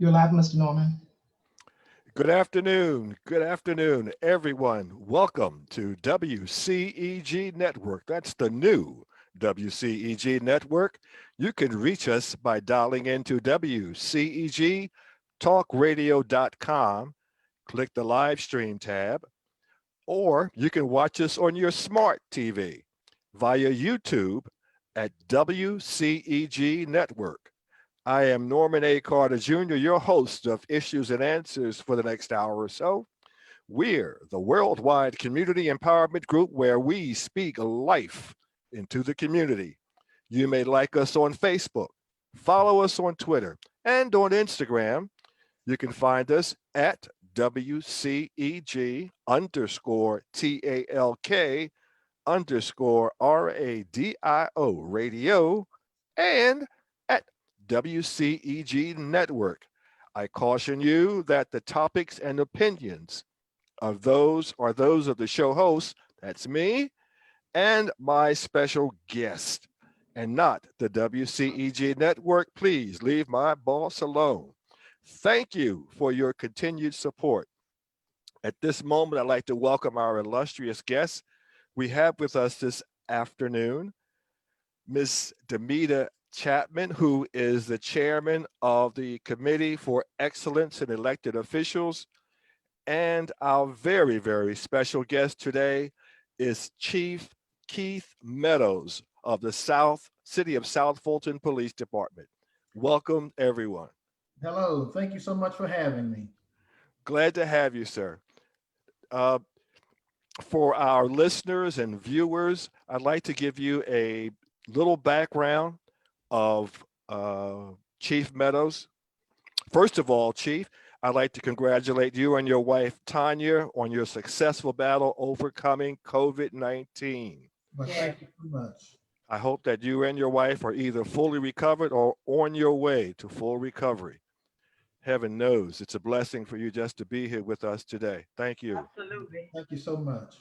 You're live, Mr. Norman. Good afternoon, everyone. Welcome to WCEG Network. That's the new WCEG Network. You can reach us by dialing into WCEG click the live stream tab, or you can watch us on your smart TV via YouTube at WCEG Network. I am Norman A. Carter Jr., your host of Issues and Answers for the next hour or so. We're the worldwide community empowerment group where we speak life into the community. You may like us on Facebook, follow us on Twitter, and on Instagram. You can find us at WCEG underscore TALK underscore RADIO radio and at WCEG Network. I caution you that the topics and opinions of those are those of the show host, that's me, and my special guest, and not the WCEG Network. Please leave my boss alone. Thank you for your continued support. At this moment, I'd like to welcome our illustrious guests. We have with us this afternoon Ms. Damita Chatman, who is the chairman of the Committee for Excellence in Elected Officials. And our very, very special guest today is Chief Keith Meadows of the City of South Fulton Police Department. Welcome, everyone. Hello, thank you so much for having me. Glad to have you, sir. Uh, for our listeners and viewers, I'd like to give you a little background of Chief Meadows. First of all, Chief, I'd like to congratulate you and your wife, Tanya, on your successful battle overcoming COVID-19. But thank you so much. I hope that you and your wife are either fully recovered or on your way to full recovery. Heaven knows it's a blessing for you just to be here with us today. Thank you. Absolutely. Thank you so much.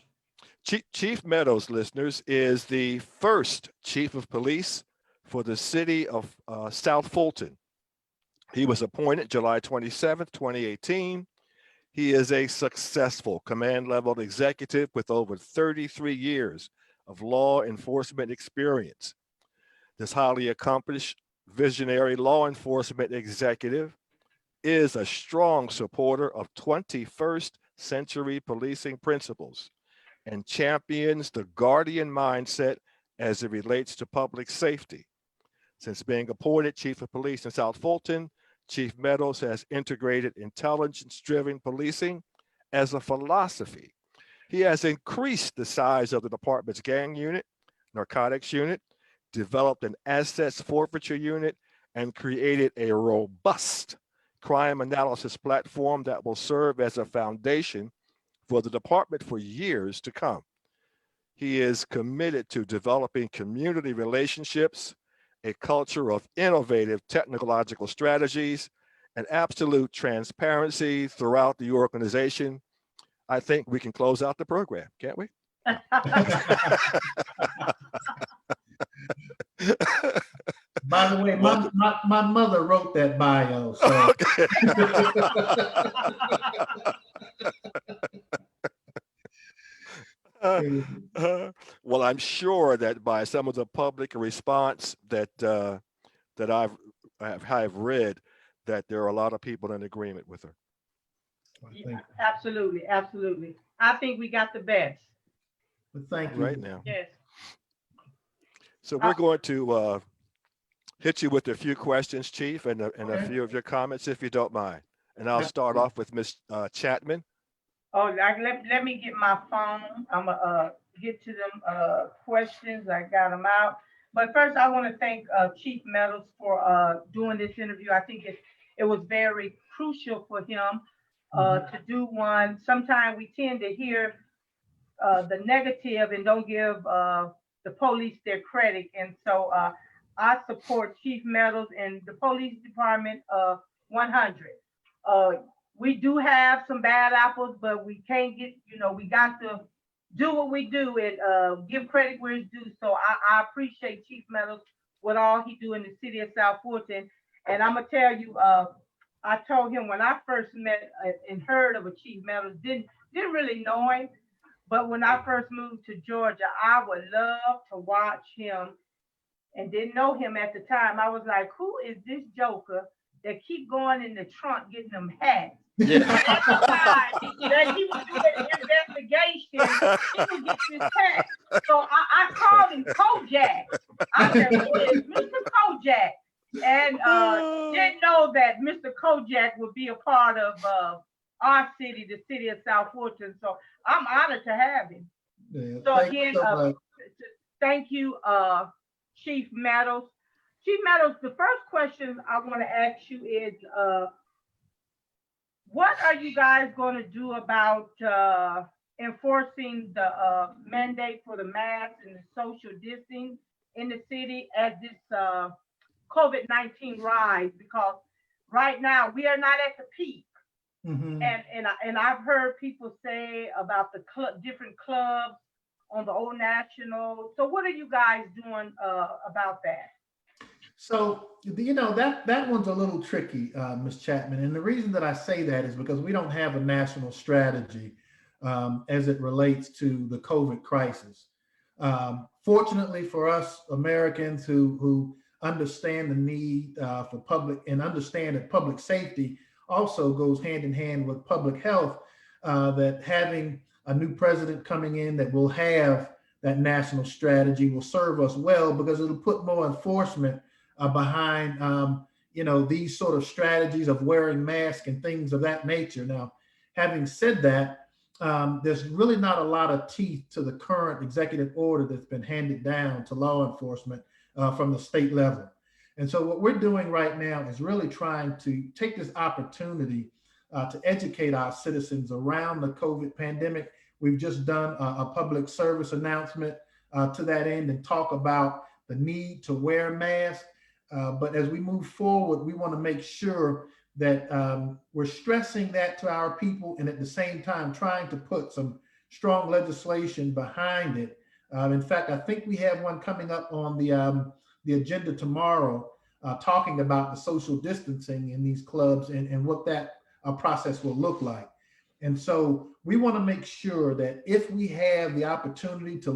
Chief Meadows, listeners, is the first chief of police for the city of South Fulton. He was appointed July 27th, 2018. He is a successful command level executive with over 33 years of law enforcement experience. This highly accomplished visionary law enforcement executive is a strong supporter of 21st century policing principles and champions the guardian mindset as it relates to public safety. Since being appointed chief of police in South Fulton, Chief Meadows has integrated intelligence-driven policing as a philosophy. He has increased the size of the department's gang unit, narcotics unit, developed an assets forfeiture unit, and created a robust crime analysis platform that will serve as a foundation for the department for years to come. He is committed to developing community relationships, a culture of innovative technological strategies, and absolute transparency throughout the organization. I think we can close out the program, can't we? By the way, my mother wrote that bio. So. Well, I'm sure that by some of the public response that I've read, that there are a lot of people in agreement with her. Yeah, absolutely, absolutely. I think we got the best. Thank you. Right now. Yes. So we're going to hit you with a few questions, Chief, and a few of your comments, if you don't mind. And I'll start off with Ms. Chatman. Oh, let me get my phone. I'm gonna get to them questions. I got them out. But first, I want to thank Chief Meadows for doing this interview. I think it was very crucial for him to do one. Sometimes we tend to hear the negative and don't give the police their credit. And so I support Chief Meadows and the police department 100. We do have some bad apples, but we can't get, we got to do what we do and give credit where it's due. So I appreciate Chief Meadows, what all he do in the city of South Fulton. And I'm going to tell you, I told him when I first met and heard of a Chief Meadows, didn't really know him, but when I first moved to Georgia, I would love to watch him and didn't know him at the time. I was like, who is this joker that keep going in the trunk getting them hats? Yeah. At the time that he was doing an investigation, he would get this hat. So I called him Kojak. I said, who is Mr. Kojak? And didn't know that Mr. Kojak would be a part of our city, the city of South Fulton. So I'm honored to have him. Yeah, So thank again, you so much. thank you, Chief Meadows. Chief Meadows, the first question I want to ask you is, what are you guys going to do about enforcing the mandate for the mask and the social distancing in the city as this COVID-19 rise? Because right now we are not at the peak. Mhm. And I've heard people say about the different clubs on the Old National. So what are you guys doing about that? So, that one's a little tricky, Ms. Chapman. And the reason that I say that is because we don't have a national strategy as it relates to the COVID crisis. Fortunately for us Americans who understand the need for public and understand that public safety also goes hand in hand with public health, that having a new president coming in that will have that national strategy will serve us well, because it'll put more enforcement behind these sort of strategies of wearing masks and things of that nature. Now, having said that, there's really not a lot of teeth to the current executive order that's been handed down to law enforcement from the state level. And so what we're doing right now is really trying to take this opportunity to educate our citizens around the COVID pandemic. We've just done a public service announcement to that end and talk about the need to wear masks. But as we move forward, we want to make sure that we're stressing that to our people, and at the same time trying to put some strong legislation behind it. In fact, I think we have one coming up on the agenda tomorrow, talking about the social distancing in these clubs and what that process will look like. And so we want to make sure that if we have the opportunity to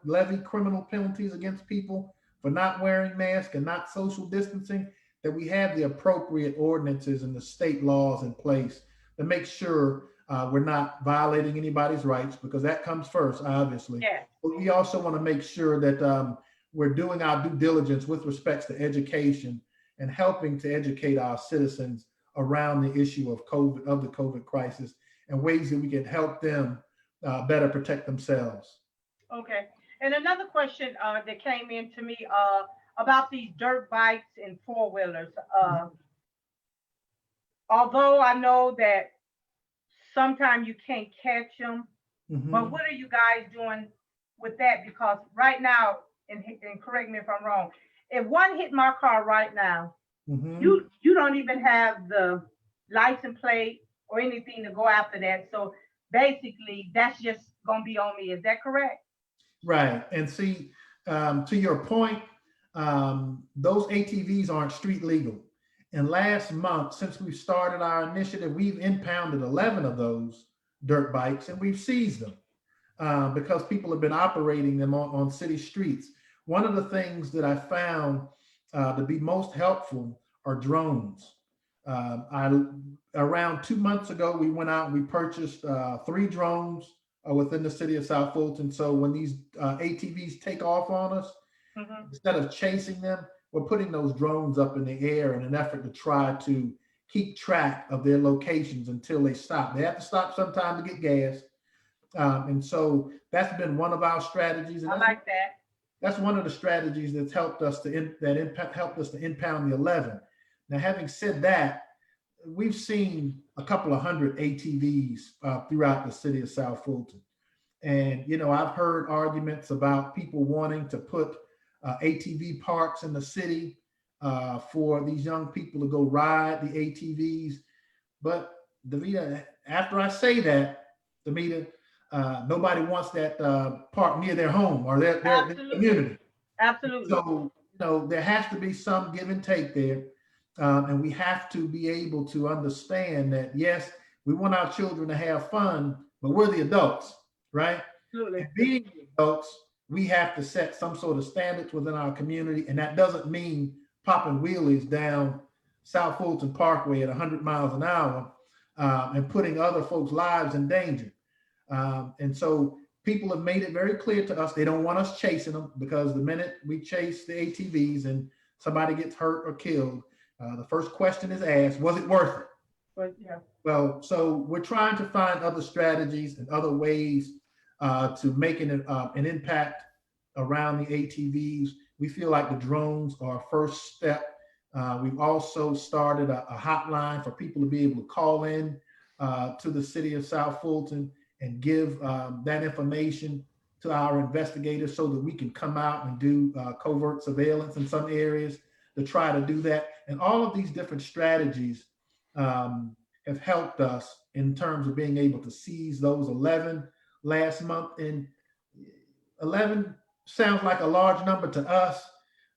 levy criminal penalties against people for not wearing masks and not social distancing, that we have the appropriate ordinances and the state laws in place to make sure we're not violating anybody's rights, because that comes first, obviously. Yeah. But we also want to make sure that we're doing our due diligence with respect to education and helping to educate our citizens around the issue of the COVID crisis, and ways that we can help them better protect themselves. Okay. And another question that came in to me about these dirt bikes and four-wheelers. Although I know that sometimes you can't catch them, but what are you guys doing with that? Because right now, and correct me if I'm wrong, if one hit my car right now, you don't even have the license plate or anything to go after that. So basically, that's just gonna be on me. Is that correct? Right. And see, to your point, those ATVs aren't street legal. And last month, since we started our initiative, we've impounded 11 of those dirt bikes and we've seized them because people have been operating them on city streets. One of the things that I found to be most helpful are drones. Around 2 months ago, we went out and we purchased 3 drones within the city of South Fulton. So when these ATVs take off on us, instead of chasing them, we're putting those drones up in the air in an effort to try to keep track of their locations until they stop. They have to stop sometime to get gas. And so that's been one of our strategies. And I like that. That's one of the strategies that's helped us to impound the 11. Now, having said that, we've seen a couple of hundred ATVs throughout the city of South Fulton. And, I've heard arguments about people wanting to put ATV parks in the city for these young people to go ride the ATVs. But Damita, after I say that, Damita, nobody wants that park near their home or their community. Absolutely. So, there has to be some give and take there. And we have to be able to understand that, yes, we want our children to have fun, but we're the adults, right? Absolutely. And being the adults, we have to set some sort of standards within our community. And that doesn't mean popping wheelies down South Fulton Parkway at 100 miles an hour and putting other folks' lives in danger. And so people have made it very clear to us they don't want us chasing them, because the minute we chase the ATVs and somebody gets hurt or killed, the first question is asked, was it worth it? But yeah. Well, so we're trying to find other strategies and other ways to make an impact around the ATVs. We feel like the drones are a first step. We've also started a hotline for people to be able to call in to the city of South Fulton and give that information to our investigators so that we can come out and do covert surveillance in some areas to try to do that. And all of these different strategies have helped us in terms of being able to seize those 11 last month. And 11 sounds like a large number to us,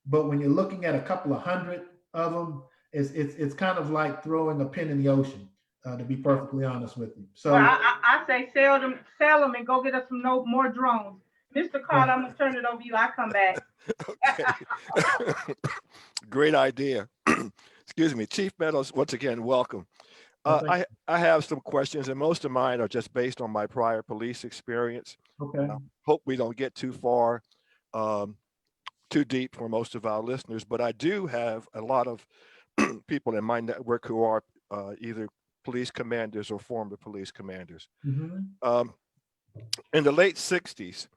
but when you're looking at a couple of hundred of them, it's kind of like throwing a pin in the ocean, to be perfectly honest with you. So well, I say sell them and go get us some more drones. Mr. Carter, I'm gonna turn it over to you. I come back. Okay. Great idea. Excuse me, Chief Meadows, once again, welcome. I have some questions, and most of mine are just based on my prior police experience. okay. Hope we don't get too far, too deep for most of our listeners, but I do have a lot of people in my network who are either police commanders or former police commanders. Mm-hmm. In the late 60s,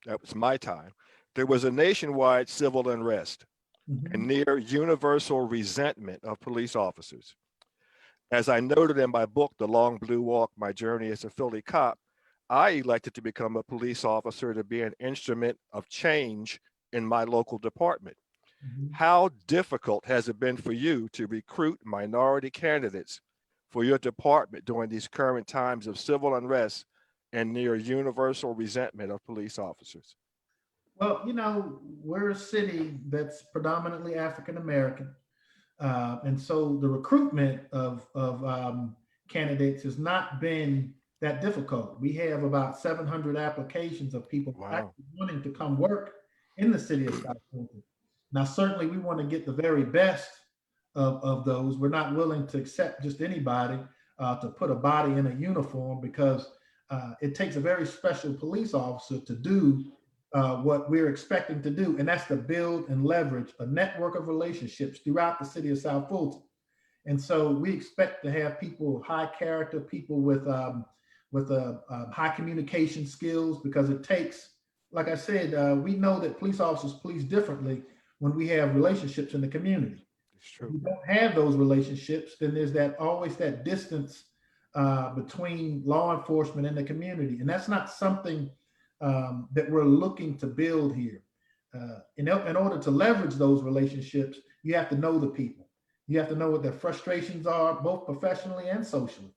that was my time, there was a nationwide civil unrest Mm-hmm. and near universal resentment of police officers. As I noted in my book, The Long Blue Walk, My Journey as a Philly Cop, I elected to become a police officer to be an instrument of change in my local department. Mm-hmm. How difficult has it been for you to recruit minority candidates for your department during these current times of civil unrest and near universal resentment of police officers? Well, we're a city that's predominantly African American. And so the recruitment of candidates has not been that difficult. We have about 700 applications of people actually wanting to come work in the city of South Fulton. Now, certainly we want to get the very best of those. We're not willing to accept just anybody to put a body in a uniform, because it takes a very special police officer to do what we're expecting to do, and that's to build and leverage a network of relationships throughout the city of South Fulton. And so we expect to have people of high character, people with high communication skills, because it takes, like I said, we know that police officers police differently when we have relationships in the community. If you don't have those relationships, then there's always that distance between law enforcement and the community, and that's not something that we're looking to build here. In order to leverage those relationships, you have to know the people. You have to know what their frustrations are, both professionally and socially.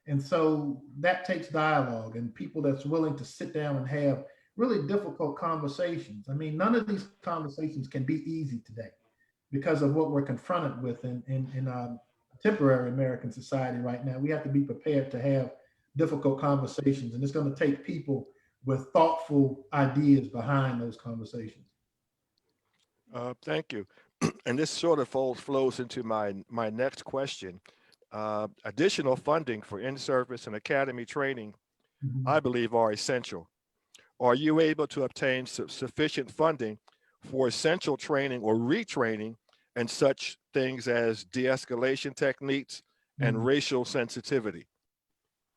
And so that takes dialogue and people that's willing to sit down and have really difficult conversations. I mean, none of these conversations can be easy today because of what we're confronted with in contemporary American society right now. We have to be prepared to have difficult conversations, and it's going to take people with thoughtful ideas behind those conversations. Thank you. And this sort of flows into my next question. Additional funding for in-service and academy training, Mm-hmm. I believe, are essential. Are you able to obtain sufficient funding for essential training or retraining and such things as de-escalation techniques and Mm-hmm. racial sensitivity?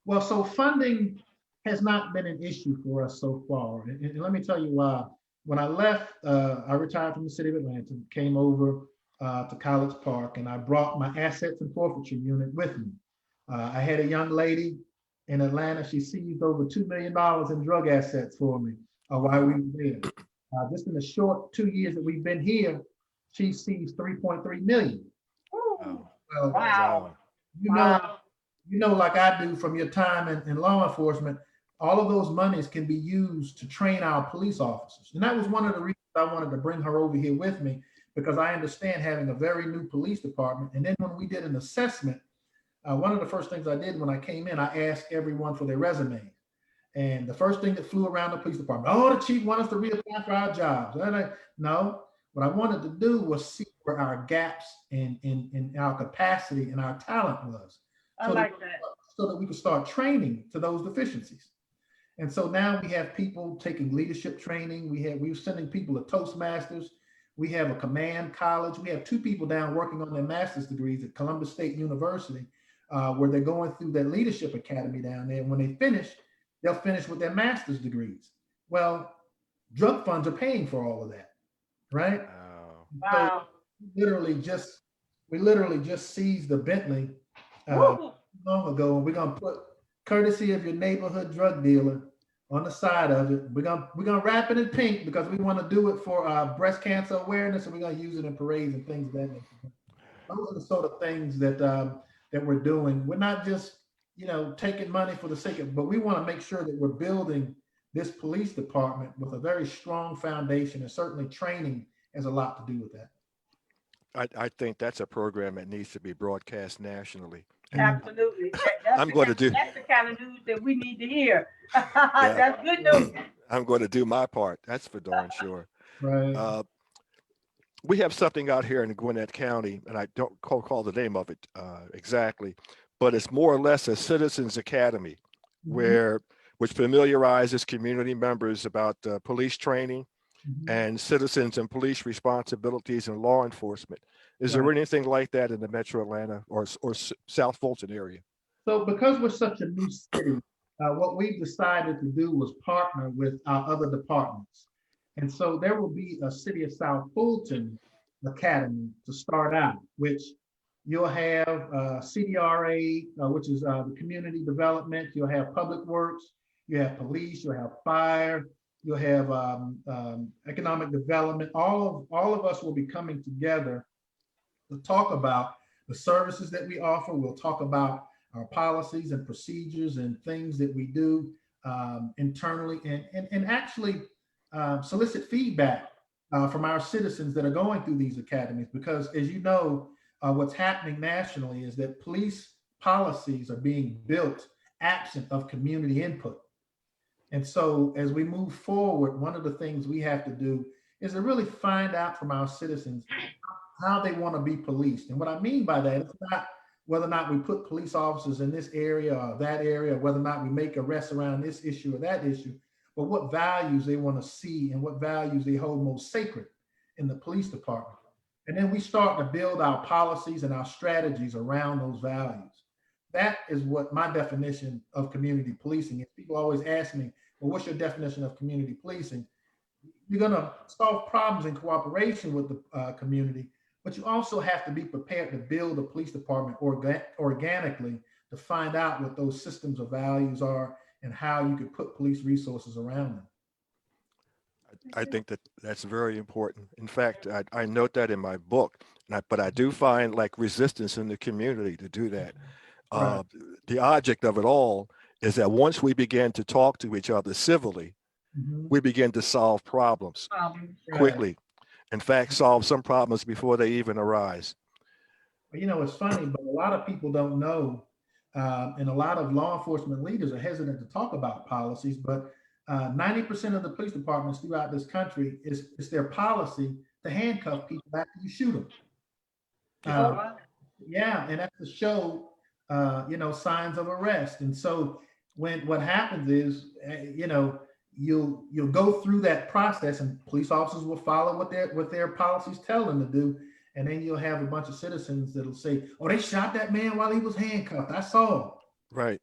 Well, so funding has not been an issue for us so far. And let me tell you why. When I left, I retired from the city of Atlanta, came over to College Park, and I brought my assets and forfeiture unit with me. I had a young lady in Atlanta. She seized over $2 million in drug assets for me while we were there. Just in the short 2 years that we've been here, she seized 3.3 million. Wow. Well, Wow. you know, like I do from your time in law enforcement, all of those monies can be used to train our police officers. And that was one of the reasons I wanted to bring her over here with me, because I understand having a very new police department. And then when we did an assessment, one of the first things I did when I came in, I asked everyone for their resumes. And the first thing that flew around the police department, oh, the chief wants us to reapply for our jobs. No, what I wanted to do was see where our gaps in our capacity and our talent was. I like that. So that we could start training to those deficiencies. And so now we have people taking leadership training. We're sending people to Toastmasters. We have a command college. We have 2 people down working on their master's degrees at Columbus State University, where they're going through their leadership academy down there. And when they finish, they'll finish with their master's degrees. Well, drug funds are paying for all of that, right? Wow. So we literally just seized the Bentley long ago, and we're gonna put courtesy of your neighborhood drug dealer on the side of it. We're gonna wrap it in pink because we want to do it for breast cancer awareness, and we're gonna use it in parades and things of that nature. Those are the sort of things that that we're doing. We're not just taking money for the sake of, but we want to make sure that we're building this police department with a very strong foundation, and certainly training has a lot to do with that. I think that's a program that needs to be broadcast nationally. Absolutely. That's the kind of news that we need to hear. That's good news. I'm going to do my part. That's for darn sure. Right. We have something out here in Gwinnett County, and I don't call the name of it exactly, but it's more or less a citizens academy which familiarizes community members about police training and citizens and police responsibilities in law enforcement. Is there anything like that in the Metro Atlanta or South Fulton area? So because we're such a new city, what we've decided to do was partner with our other departments. And so there will be a City of South Fulton Academy to start out, which you'll have CDRA, which is the community development. You'll have public works, you have police, you'll have fire, you'll have economic development. All of us will be coming together to talk about the services that we offer. We'll talk about our policies and procedures and things that we do internally, and actually solicit feedback from our citizens that are going through these academies, because as you know, what's happening nationally is that police policies are being built absent of community input. And so as we move forward, one of the things we have to do is to really find out from our citizens how they want to be policed. And what I mean by that, it's not whether or not we put police officers in this area or that area, or whether or not we make arrests around this issue or that issue, but what values they want to see and what values they hold most sacred in the police department. And then we start to build our policies and our strategies around those values. That is what my definition of community policing is. People always ask me, well, what's your definition of community policing? You're going to solve problems in cooperation with the community, but you also have to be prepared to build a police department organically to find out what those systems of values are and how you could put police resources around them. I think that's very important. In fact, I note that in my book, but I do find like resistance in the community to do that. Right. The object of it all is that once we begin to talk to each other civilly, we begin to solve problems quickly. In fact, solve some problems before they even arise. It's funny, but a lot of people don't know, and a lot of law enforcement leaders are hesitant to talk about policies, but 90% of the police departments throughout this country, it's their policy to handcuff people after you shoot them. And that's to show, signs of arrest. And so what happens is, you'll go through that process, and police officers will follow what their policies tell them to do. And then you'll have a bunch of citizens that'll say, oh, they shot that man while he was handcuffed. I saw him. Right.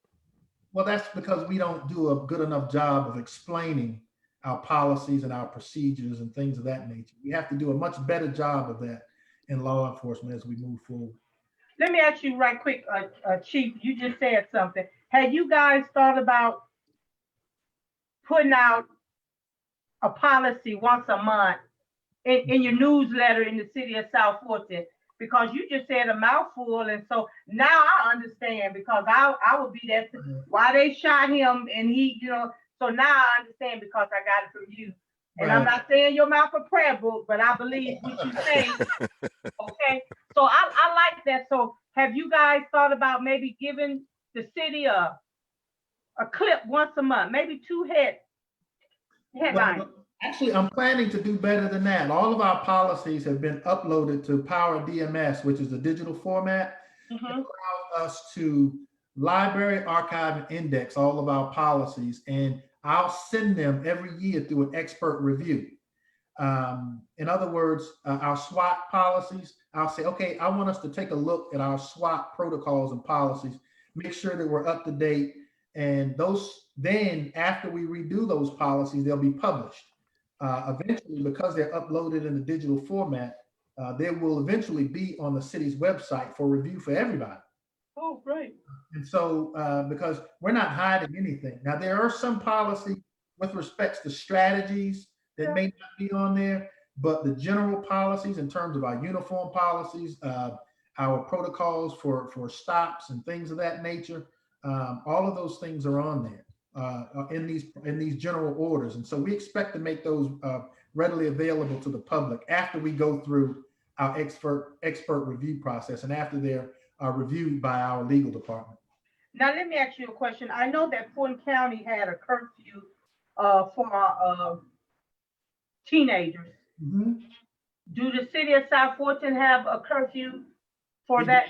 Well, that's because we don't do a good enough job of explaining our policies and our procedures and things of that nature. We have to do a much better job of that in law enforcement as we move forward. Let me ask you right quick, Chief, you just said something. Had you guys thought about putting out a policy once a month in your newsletter in the city of South Fulton? Because you just said a mouthful, and so now I understand, because I would be that why they shot him, and he, so now I understand because I got it from you. And I'm not saying your mouth a prayer book, but I believe what you say. Okay. So I like that. So have you guys thought about maybe giving the city a clip once a month, maybe two headlines? Well, actually, I'm planning to do better than that. All of our policies have been uploaded to Power DMS, which is a digital format. It allows us to library, archive, and index all of our policies, and I'll send them every year through an expert review. In other words, our SWAT policies, I'll say, okay, I want us to take a look at our SWAT protocols and policies, make sure that we're up to date. And those, then after we redo those policies, they'll be published. Eventually, because they're uploaded in the digital format, they will eventually be on the city's website for review for everybody. Oh, great. And so, because we're not hiding anything. Now, there are some policies with respects to strategies that may not be on there, but the general policies in terms of our uniform policies, our protocols for stops and things of that nature, all of those things are on there in these general orders. And so we expect to make those readily available to the public after we go through our expert review process and after they're reviewed by our legal department. Now, let me ask you a question. I know that Fulton County had a curfew for teenagers. Mm-hmm. Do the city of South Fulton have a curfew for that?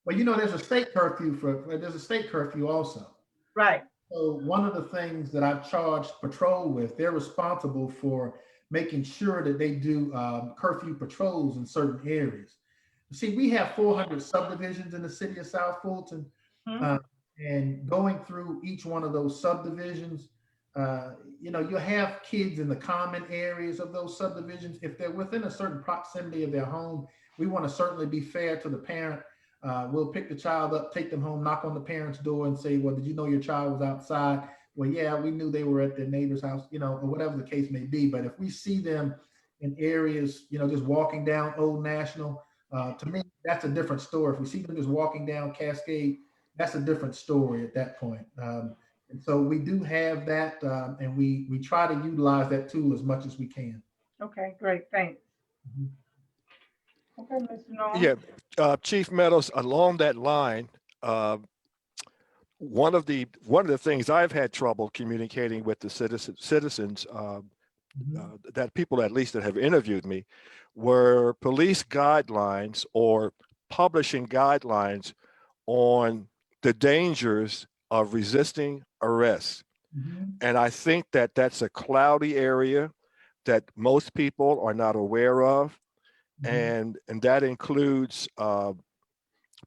Well, you know, there's a state curfew also. Right. So one of the things that I've charged patrol with, they're responsible for making sure that they do curfew patrols in certain areas. See, we have 400 subdivisions in the city of South Fulton, and going through each one of those subdivisions, you know, you have kids in the common areas of those subdivisions. If they're within a certain proximity of their home, we want to certainly be fair to the parent. We'll pick the child up, take them home, knock on the parent's door and say, well, did you know your child was outside? Well, yeah, we knew they were at their neighbor's house, you know, or whatever the case may be. But if we see them in areas, you know, just walking down Old National, to me, that's a different story. If we see them just walking down Cascade, that's a different story at that point. And so we do have that, and we try to utilize that tool as much as we can. Okay, great, thanks. Okay, Mr. Norm. Yeah, Chief Meadows, along that line, one of the things I've had trouble communicating with the citizens that people at least that have interviewed me were police guidelines or publishing guidelines on the dangers of resisting arrest. And I think that that's a cloudy area that most people are not aware of. And that includes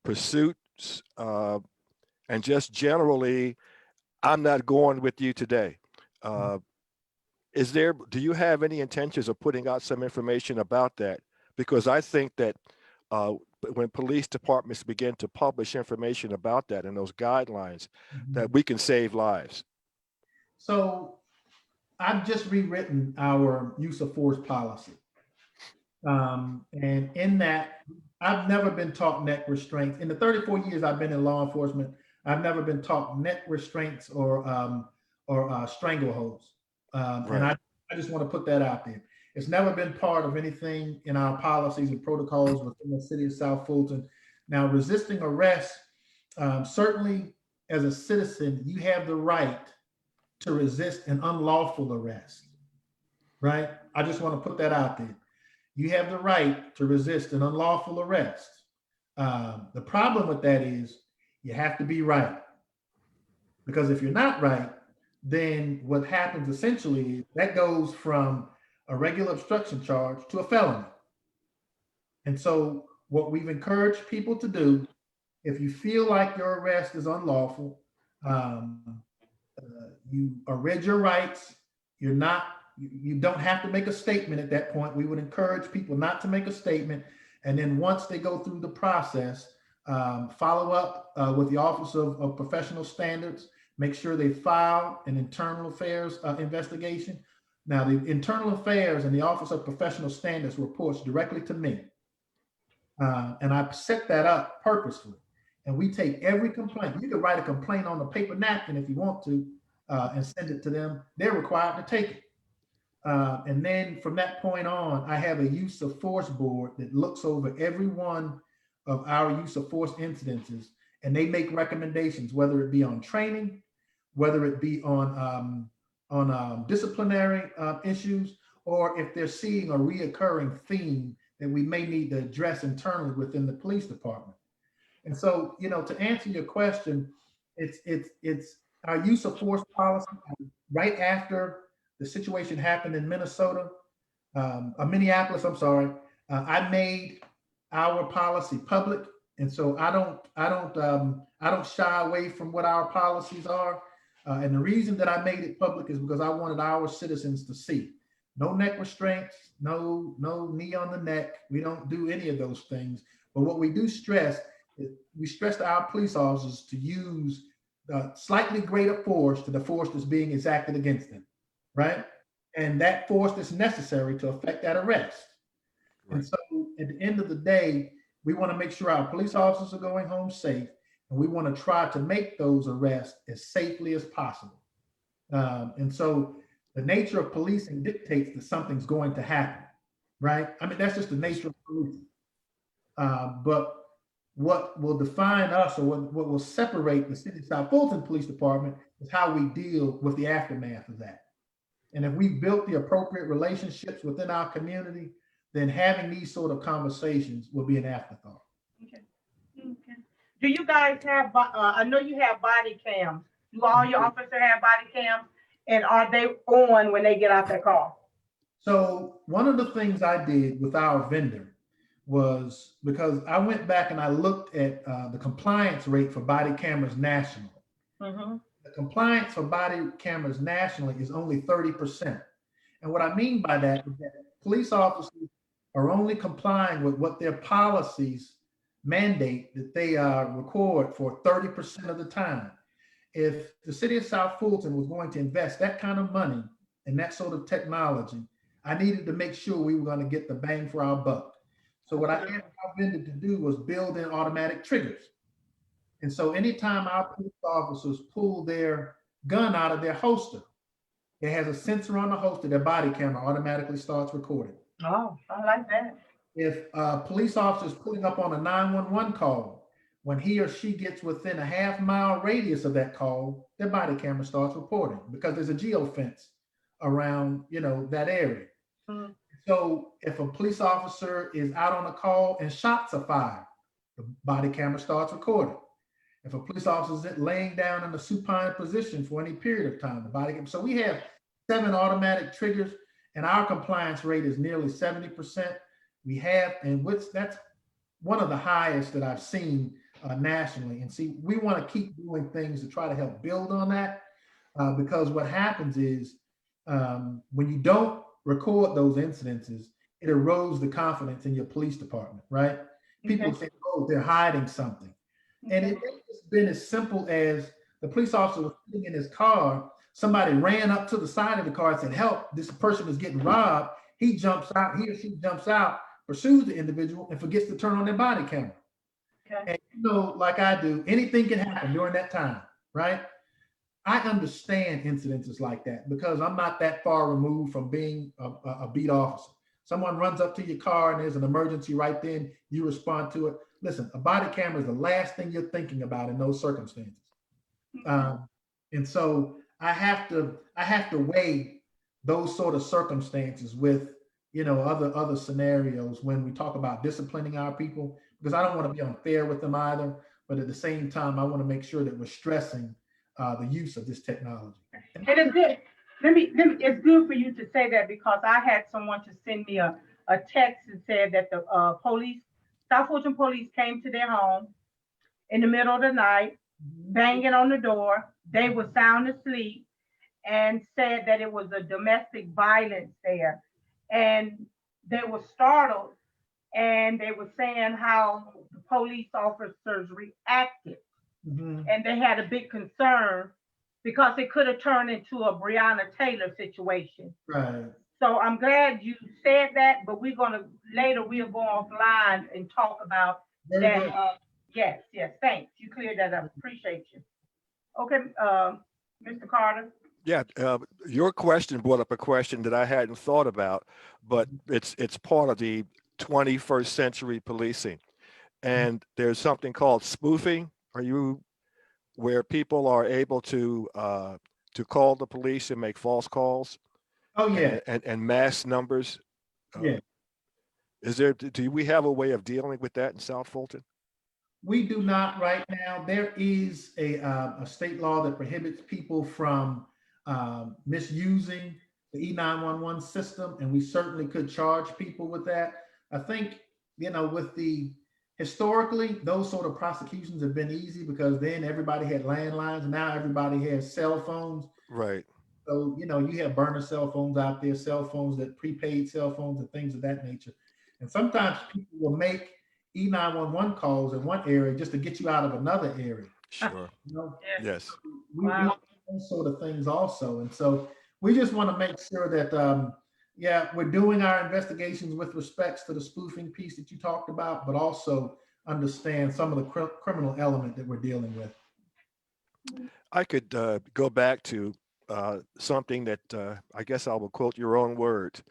pursuits and just generally, I'm not going with you today. Do you have any intentions of putting out some information about that? Because I think that when police departments begin to publish information about that and those guidelines, that we can save lives. So I've just rewritten our use of force policy. And in that, I've never been taught neck restraints. In the 34 years I've been in law enforcement, I've never been taught neck restraints or strangleholds. And I just want to put that out there. It's never been part of anything in our policies and protocols within the city of South Fulton. Now, resisting arrest, certainly as a citizen, you have the right to resist an unlawful arrest, right? I just want to put that out there. You have the right to resist an unlawful arrest. The problem with that is you have to be right. Because if you're not right, then what happens essentially, that goes from a regular obstruction charge to a felony. And so what we've encouraged people to do, if you feel like your arrest is unlawful, you are read your rights, you don't have to make a statement at that point. We would encourage people not to make a statement. And then once they go through the process, follow up with the Office of Professional Standards, make sure they file an internal affairs investigation. Now, the internal affairs and the Office of Professional Standards reports directly to me. And I set that up purposefully. And we take every complaint. You can write a complaint on a paper napkin if you want to and send it to them. They're required to take it. And then from that point on, I have a use of force board that looks over every one of our use of force incidences, and they make recommendations, whether it be on training, whether it be on disciplinary issues, or if they're seeing a reoccurring theme that we may need to address internally within the police department. And so, to answer your question, it's our use of force policy. Right after the situation happened in Minnesota, Minneapolis, I'm sorry, I made our policy public, and so I don't shy away from what our policies are. And the reason that I made it public is because I wanted our citizens to see. No neck restraints, no knee on the neck. We don't do any of those things. But what we do stress is we stress to our police officers to use slightly greater force to the force that's being exacted against them, right? And that force that's necessary to effect that arrest. Right. And so at the end of the day, we want to make sure our police officers are going home safe, and we want to try to make those arrests as safely as possible. And so the nature of policing dictates that something's going to happen, right? I mean, that's just the nature of policing. But what will define us, or what will separate the City of South Fulton Police Department, is how we deal with the aftermath of that. And if we've built the appropriate relationships within our community, then having these sort of conversations will be an afterthought. Okay. Okay. Do you guys have, I know you have body cams. Do all your officers have body cams? And are they on when they get out their car? So one of the things I did with our vendor was, because I went back and I looked at the compliance rate for body cameras nationally. Mm-hmm. The compliance for body cameras nationally is only 30%. And what I mean by that is that police officers are only complying with what their policies mandate that they record for 30% of the time. If the City of South Fulton was going to invest that kind of money and that sort of technology, I needed to make sure we were going to get the bang for our buck. So what I asked our vendor to do was build in automatic triggers. And so anytime our police officers pull their gun out of their holster, it has a sensor on the holster, their body camera automatically starts recording. Oh, I like that. If a police officer is pulling up on a 911 call, when he or she gets within a half-mile radius of that call, their body camera starts reporting, because there's a geofence around, that area. Mm-hmm. So if a police officer is out on a call and shots are fired, the body camera starts recording. If a police officer is laying down in a supine position for any period of time, the body camera. So we have 7 automatic triggers, and our compliance rate is nearly 70%. We have, and that's one of the highest that I've seen nationally. And see, we want to keep doing things to try to help build on that, because what happens is when you don't record those incidences, it erodes the confidence in your police department, right? People say, oh, they're hiding something. And it's been as simple as the police officer was sitting in his car, somebody ran up to the side of the car and said, help, this person is getting robbed. He jumps out, he or she jumps out, pursues the individual, and forgets to turn on their body camera. Okay. And like I do, anything can happen during that time, right? I understand incidences like that because I'm not that far removed from being a beat officer. Someone runs up to your car and there's an emergency right then, you respond to it. Listen, a body camera is the last thing you're thinking about in those circumstances. And so I have to weigh those sort of circumstances with, other scenarios when we talk about disciplining our people, because I don't want to be unfair with them either. But at the same time, I want to make sure that we're stressing the use of this technology. It is good. It's good for you to say that, because I had someone to send me a text and said that the South Fulton police came to their home in the middle of the night, banging on the door. They were sound asleep, and said that it was a domestic violence there. And they were startled, and they were saying how the police officers reacted. Mm-hmm. And they had a big concern because it could have turned into a Breonna Taylor situation. Right. So I'm glad you said that, but we'll go offline and talk about that. Yes, thanks. You cleared that up. Appreciate you. Okay, Mr. Carter. Yeah, your question brought up a question that I hadn't thought about, but it's part of the 21st century policing. And there's something called spoofing. Are you where people are able to call the police and make false calls Oh yeah, and mass numbers? Uh, yeah. do we have a way of dealing with that in South Fulton? We do not right now. There is a state law that prohibits people from misusing the E911 system, and we certainly could charge people with that. I think, with the historically, those sort of prosecutions have been easy because then everybody had landlines, and now everybody has cell phones. Right. So, you have burner cell phones out there, cell phones that prepaid cell phones and things of that nature. And sometimes people will make E911 calls in one area just to get you out of another area. Sure. You know, Yes. Yes. we do those sort of things also. And so we just want to make sure that, we're doing our investigations with respects to the spoofing piece that you talked about, but also understand some of the criminal element that we're dealing with. I could go back to something that I guess I will quote your own words.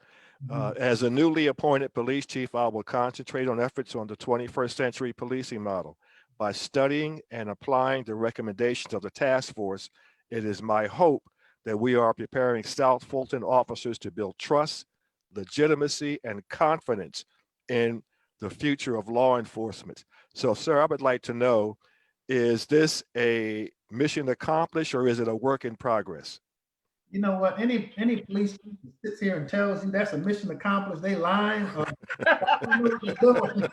As a newly appointed police chief, I will concentrate on efforts on the 21st century policing model. By studying and applying the recommendations of the task force, it is my hope that we are preparing South Fulton officers to build trust, legitimacy, and confidence in the future of law enforcement. So, sir, I would like to know, is this a mission accomplished or is it a work in progress? You know what? Any police chief that sits here and tells you that's a mission accomplished, they lying. I don't know what they're doing.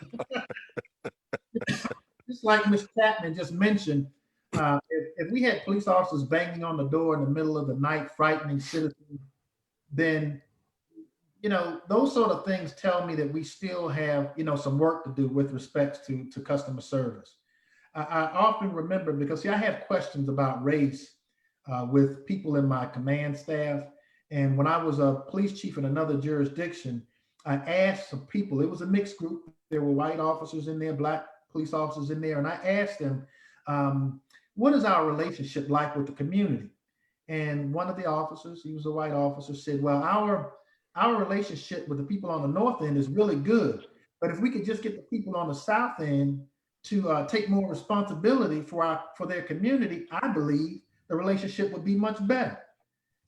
Just like Ms. Chapman just mentioned, if we had police officers banging on the door in the middle of the night, frightening citizens, then those sort of things tell me that we still have some work to do with respects to customer service. I often remember because I have questions about race with people in my command staff. And when I was a police chief in another jurisdiction, I asked some people, it was a mixed group. There were white officers in there, black police officers in there. And I asked them, what is our relationship like with the community? And one of the officers, he was a white officer, said, well, our relationship with the people on the north end is really good. But if we could just get the people on the south end to take more responsibility for their community, I believe the relationship would be much better.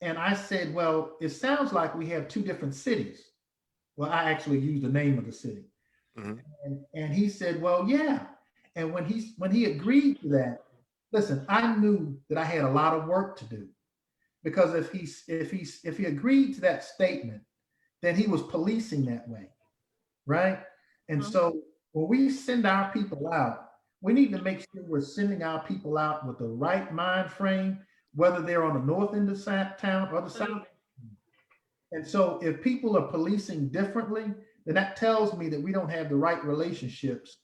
And I said, well, it sounds like we have two different cities. Well, I actually used the name of the city. Mhm. And he said, well, yeah. And when he agreed to that, listen, I knew that I had a lot of work to do because if he agreed to that statement, then he was policing that way, right? And so when we send our people out, we need to make sure we're sending our people out with the right mind frame, whether they're on the north end of town or the south. And so if people are policing differently, then that tells me that we don't have the right relationships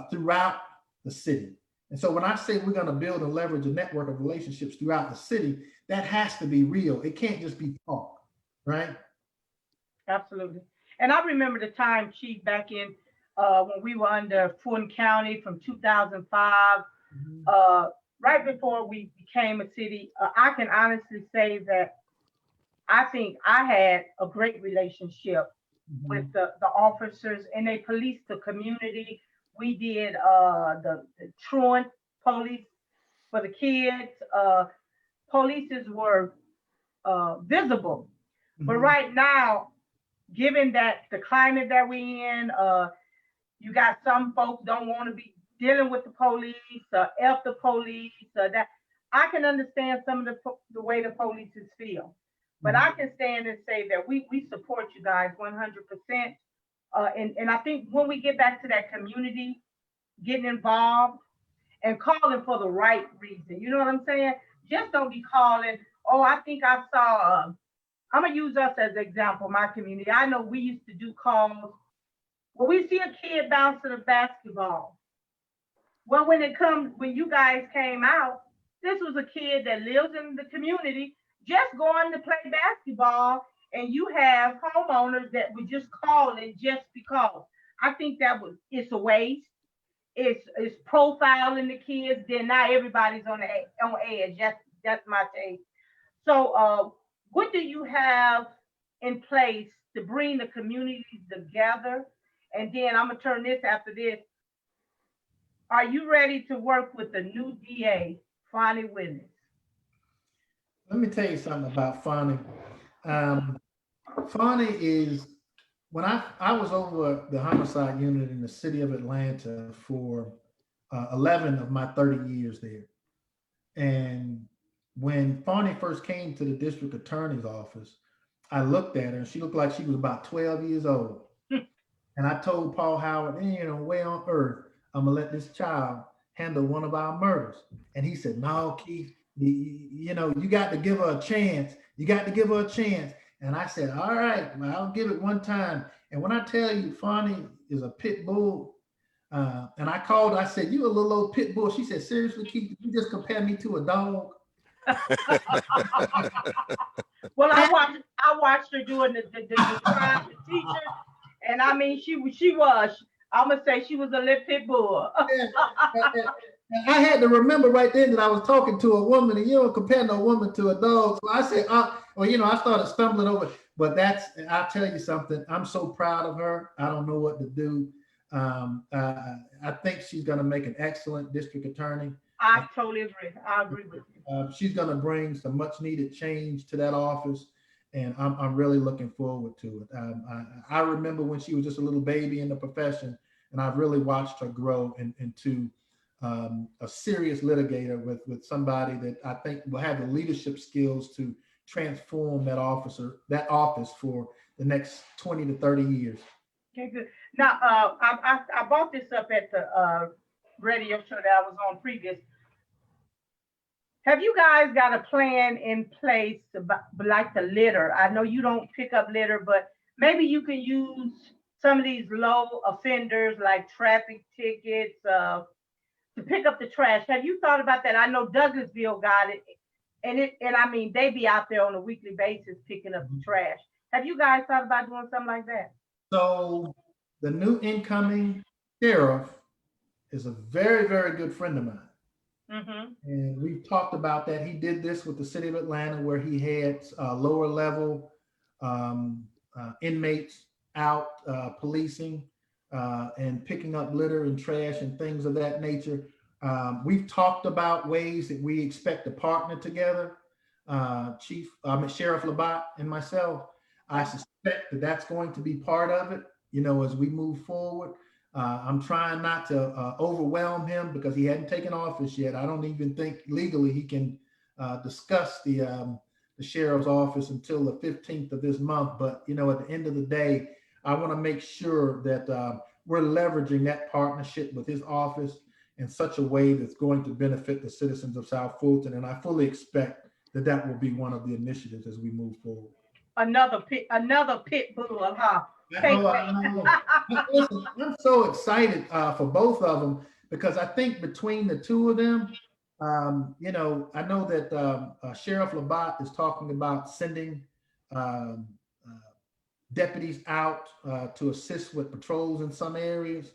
throughout the city. And so when I say we're going to build and leverage a network of relationships throughout the city, that has to be real. It can't just be talk, right? Absolutely. And I remember the time, Chief, back in when we were under Fulton County from 2005, right before we became a city. I can honestly say that I think I had a great relationship with the officers, and they policed the community. We did the truant police for the kids. Polices were visible. But right now, given that the climate that we in, you got some folks don't want to be dealing with the police, F the police, that I can understand some of the way the police feel. But I can stand and say that we support you guys 100%. And I think when we get back to that community, getting involved and calling for the right reason, you know what I'm saying? Just don't be calling, oh, I think I saw, I'm going to use us as an example, my community. I know we used to do calls when we see a kid bouncing a basketball. Well, when you guys came out, this was a kid that lives in the community just going to play basketball, and you have homeowners that would just call it just because. I think it's a waste. It's profiling the kids. Then now everybody's on edge. That's my take. So what do you have in place to bring the communities together? And then I'm gonna turn this after this. Are you ready to work with the new DA, Fonnie Williams? Let me tell you something about Fonnie. Fonnie is, when I was over the homicide unit in the city of Atlanta for 11 of my 30 years there. And when Fonnie first came to the district attorney's office, I looked at her and she looked like she was about 12 years old. And I told Paul Howard, you know, where on earth I'm gonna let this child handle one of our murders? And he said, no, Keith, you know, you got to give her a chance. You got to give her a chance. And I said, all right, well, I'll give it one time. And when I tell you, Fonnie is a pit bull. And I called, I said, you a little old pit bull. She said, seriously, Keith, did you just compare me to a dog? Well, I watched her doing the crime, the teacher, and I mean, she was. I'm gonna say she was a little pit bull. And I had to remember right then that I was talking to a woman, and you don't compare no woman to a dog. So I said, well, you know, I started stumbling over. But I'll tell you something. I'm so proud of her. I don't know what to do. I think she's going to make an excellent district attorney. I totally agree. I agree with you. She's going to bring some much needed change to that office, and I'm really looking forward to it. I remember when she was just a little baby in the profession, and I've really watched her grow into a serious litigator with somebody that I think will have the leadership skills to transform that office for the next 20 to 30 years. Okay, good. Now, I brought this up at the radio show that I was on previous. Have you guys got a plan in place about, like the litter? I know you don't pick up litter, but maybe you can use some of these low offenders like traffic tickets to pick up the trash. Have you thought about that? I know Douglasville got it, and I mean they be out there on a weekly basis picking up the trash. Have you guys thought about doing something like that? So the new incoming sheriff is a very, very good friend of mine. Mm-hmm. And we've talked about that. He did this with the city of Atlanta, where he had lower level inmates out policing and picking up litter and trash and things of that nature. We've talked about ways that we expect to partner together. Sheriff Labatt and myself. I suspect that that's going to be part of it, you know, as we move forward. I'm trying not to overwhelm him because he hadn't taken office yet. I don't even think legally he can discuss the sheriff's office until the 15th of this month. But, you know, at the end of the day, I want to make sure that we're leveraging that partnership with his office in such a way that's going to benefit the citizens of South Fulton. And I fully expect that will be one of the initiatives as we move forward. Another pit bull, huh? Listen, I'm so excited for both of them because I think between the two of them, you know, I know that Sheriff Labatt is talking about sending deputies out to assist with patrols in some areas.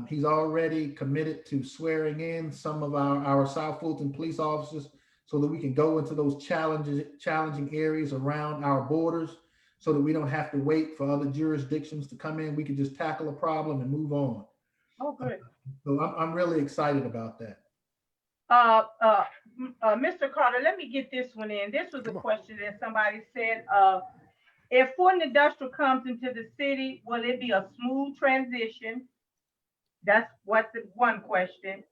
He's already committed to swearing in some of our South Fulton police officers so that we can go into those challenging areas around our borders so that we don't have to wait for other jurisdictions to come in. We can just tackle a problem and move on. Oh, good. So I'm really excited about that. Mr. Carter, let me get this one in. This was a question that somebody said, if Fulton Industrial comes into the city, will it be a smooth transition? That's what's the one question.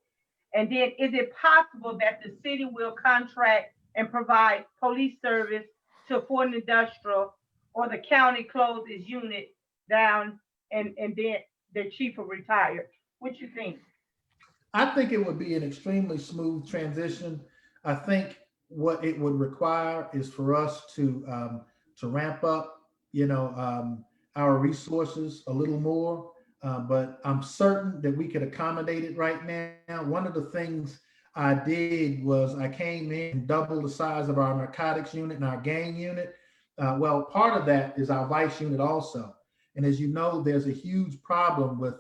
And then is it possible that the city will contract and provide police service to Fulton Industrial, or the county close its unit down and then the chief will retire? What you think? I think it would be an extremely smooth transition. I think what it would require is for us to ramp up, you know, our resources a little more. But I'm certain that we could accommodate it right now. One of the things I did was I came in and doubled the size of our narcotics unit and our gang unit. Well, part of that is our vice unit also. And as you know, there's a huge problem with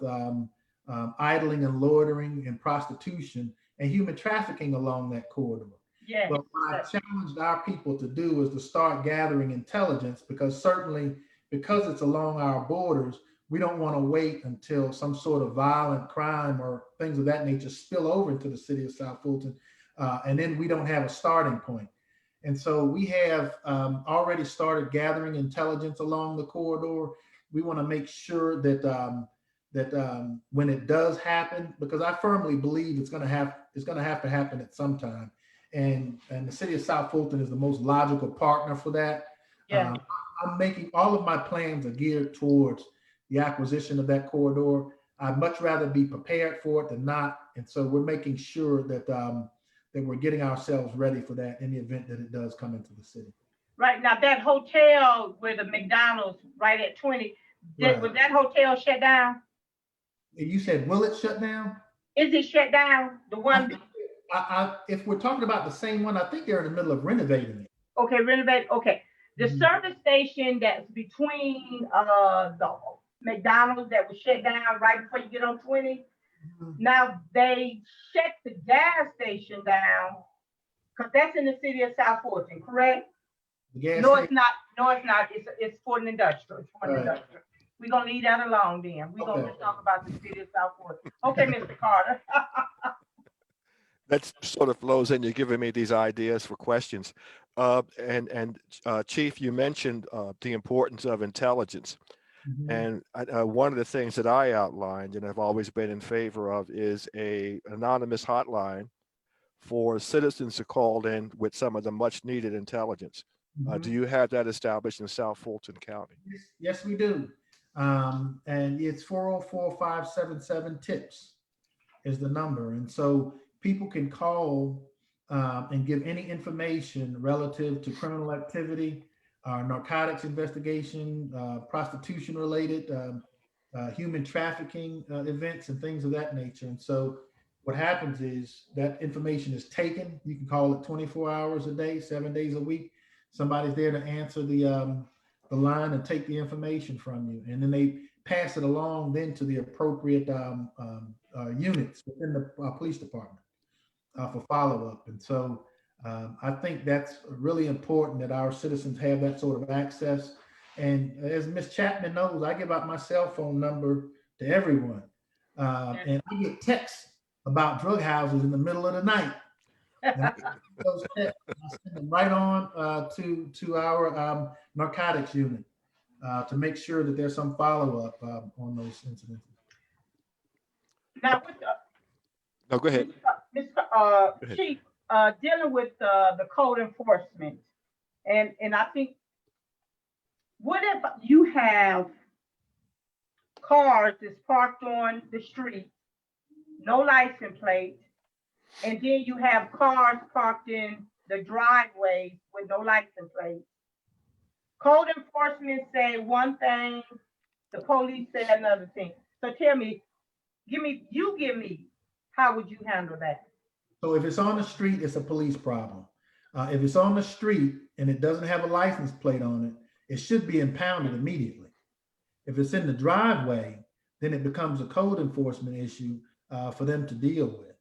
idling and loitering and prostitution and human trafficking along that corridor. Yeah. But what I challenged our people to do is to start gathering intelligence, because certainly because it's along our borders, we don't want to wait until some sort of violent crime or things of that nature spill over into the city of South Fulton, and then we don't have a starting point. And so we have already started gathering intelligence along the corridor. We want to make sure that when it does happen, because I firmly believe it's going to have to happen at some time, and the city of South Fulton is the most logical partner for that. Yeah. I'm making all of my plans are geared towards the acquisition of that corridor. I'd much rather be prepared for it than not, and so we're making sure that that we're getting ourselves ready for that in the event that it does come into the city. Right now, that hotel where the McDonald's right at 20, Right. was that hotel shut down? You said, will it shut down? Is it shut down? The one? If we're talking about the same one, I think they're in the middle of renovating it. Okay, renovate. Okay, the Mhm. service station that's between the McDonald's that was shut down right before you get on 20. Mhm. Now they shut the gas station down because that's in the city of South Fulton, correct? The gas No, station. it's not. No, it's not. It's for an industrial. It's for an Right. industrial. We're gonna leave that alone then. We're gonna Okay. just talk about the city of South Fulton. Okay, Mr. Carter. That sort of flows in. You're giving me these ideas for questions. And Chief, you mentioned the importance of intelligence. Mhm. And one of the things that I outlined and have always been in favor of is an anonymous hotline for citizens to call in with some of the much needed intelligence. Mhm. Do you have that established in South Fulton County? Yes, we do. And it's 404-577-TIPS is the number. And so people can call and give any information relative to criminal activity, narcotics investigation, prostitution related, human trafficking events and things of that nature. And so what happens is that information is taken. You can call it 24 hours a day, 7 days a week. Somebody's there to answer the line and take the information from you. And then they pass it along then to the appropriate units within the police department for follow-up. And so I think that's really important that our citizens have that sort of access. And as Ms. Chatman knows, I give out my cell phone number to everyone. And I get texts about drug houses in the middle of the night. And I get those texts, I send them right on to our narcotics unit to make sure that there's some follow-up on those incidents. Now, with No, go ahead. Mr. Chief, dealing with the code enforcement, and I think, what if you have cars that's parked on the street, no license plate, and then you have cars parked in the driveway with no license plate? Code enforcement say one thing, the police say another thing. So tell me, give me, how would you handle that? So if it's on the street, it's a police problem. If it's on the street and it doesn't have a license plate on it, it should be impounded immediately. If it's in the driveway, then it becomes a code enforcement issue for them to deal with.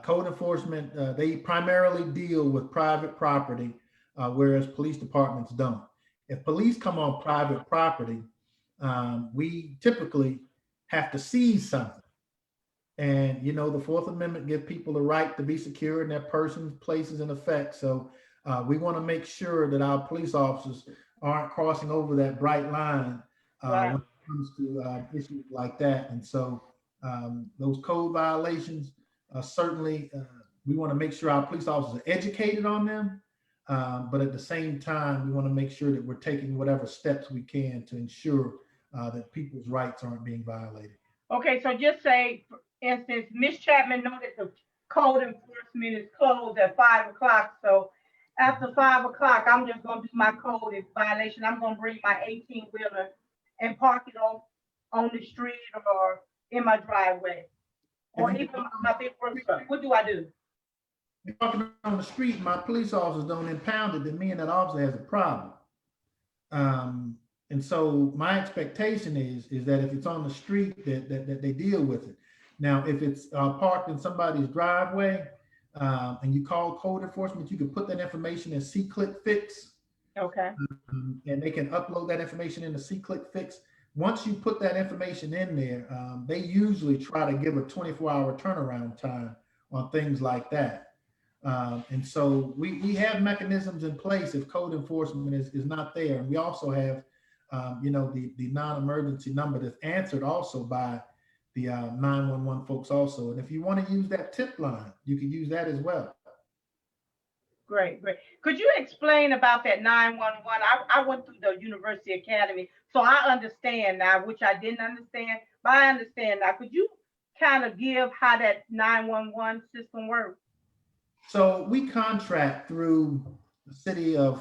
Code enforcement, they primarily deal with private property, whereas police departments don't. If police come on private property, we typically have to seize something. And, you know, the Fourth Amendment gives people the right to be secure in their persons, places, and effects. So we want to make sure that our police officers aren't crossing over that bright line when it comes to issues like that. And so those code violations, certainly we want to make sure our police officers are educated on them. But at the same time, we want to make sure that we're taking whatever steps we can to ensure that people's rights aren't being violated. Okay, so just say, for instance, Ms. Chapman know that the code enforcement is closed at 5 o'clock. So after 5 o'clock, I'm just gonna do my code violation. I'm gonna bring my 18-wheeler and park it on the street or in my driveway. Or even my big work truck. What do I do? You're walking on the street, my police officers don't impound it, then me and that officer has a problem. And so my expectation is that if it's on the street, that they deal with it. Now, if it's parked in somebody's driveway, and you call code enforcement, you can put that information in C-Click-Fix, Okay, and they can upload that information into C-Click-Fix. Once you put that information in there, they usually try to give a 24-hour turnaround time on things like that. And so we have mechanisms in place if code enforcement is not there. And we also have, the non-emergency number that's answered also by the 911 folks also. And if you want to use that tip line, you can use that as well. great, great. Could you explain about that 911? I went through the University Academy, so I understand now, which I didn't understand, but I understand now. Could you kind of give how that 911 system works? So we contract through the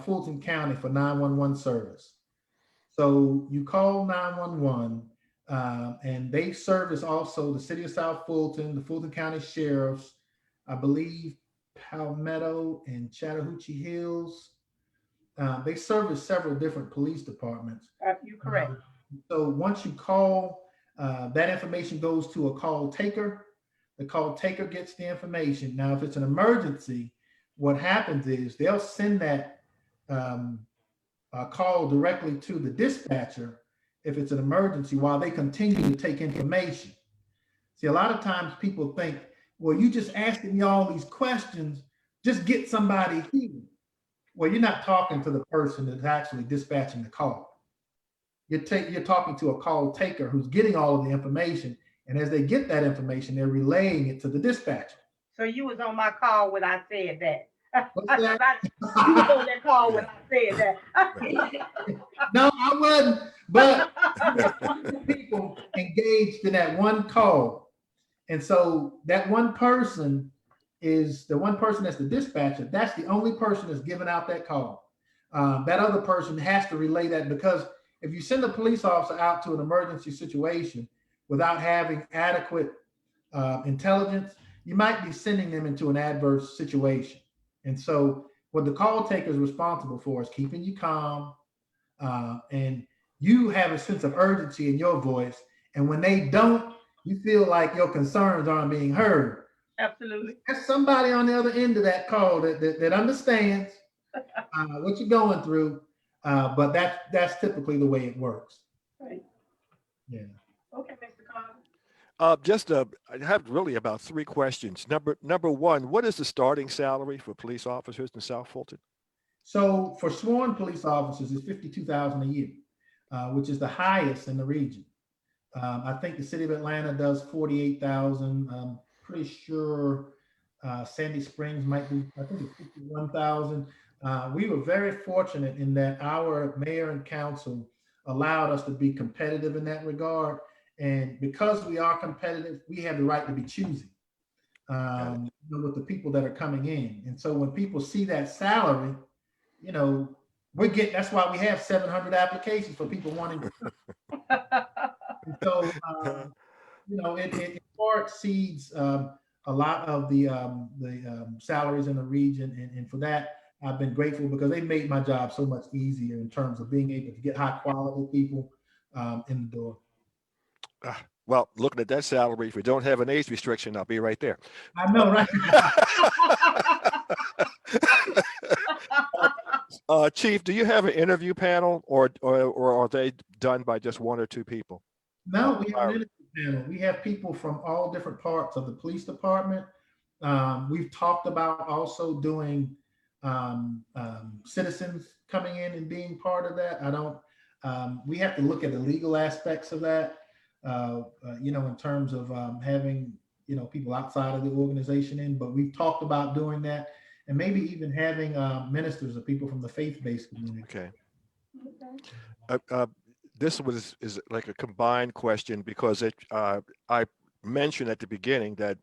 Fulton County for 911 service. So you call 911, and they service also the city of South Fulton, the Fulton County Sheriffs, I believe Palmetto and Chattahoochee Hills. They service several different police departments. You're correct. So once you call, that information goes to a call taker. The call taker gets the information. Now, if it's an emergency, what happens is they'll send that call directly to the dispatcher if it's an emergency while they continue to take information. See, a lot of times people think, well, you just asking me all these questions, just get somebody here. Well, you're not talking to the person that's actually dispatching the call. You're talking to a call taker who's getting all of the information. And as they get that information, they're relaying it to the dispatcher. So you was on my call when I said that. What's that? You was on that call when I said that. No, I wasn't. But people engaged in that one call. And so that one person is the one person that's the dispatcher. That's the only person that's giving out that call. That other person has to relay that, because if you send a police officer out to an emergency situation without having adequate intelligence, you might be sending them into an adverse situation. And so what the call taker is responsible for is keeping you calm, and you have a sense of urgency in your voice. And when they don't, you feel like your concerns aren't being heard. Absolutely. There's somebody on the other end of that call that understands what you're going through, but that's typically the way it works. Right. Yeah. Okay, Mr. Carter. I have really about 3 questions. Number one, what is the starting salary for police officers in South Fulton? So for sworn police officers, it's $52,000 a year, which is the highest in the region. I think the city of Atlanta does 48,000. I'm pretty sure Sandy Springs might be, I think it's 51,000. We were very fortunate in that our mayor and council allowed us to be competitive in that regard. And because we are competitive, we have the right to be choosy with the people that are coming in. And so when people see that salary, that's why we have 700 applications for people wanting to. And so, it far exceeds a lot of the salaries in the region. And for that, I've been grateful, because they made my job so much easier in terms of being able to get high quality people in the door. Well, looking at that salary, if we don't have an age restriction, I'll be right there. I know, right? Chief, do you have an interview panel, or are they done by just 1 or 2 people? No, we have an interview panel. We have people from all different parts of the police department. We've talked about also doing citizens coming in and being part of that. We have to look at the legal aspects of that, in terms of having, people outside of the organization in, but we've talked about doing that, and maybe even having ministers or people from the faith-based community. Okay. This is like a combined question, because I mentioned at the beginning that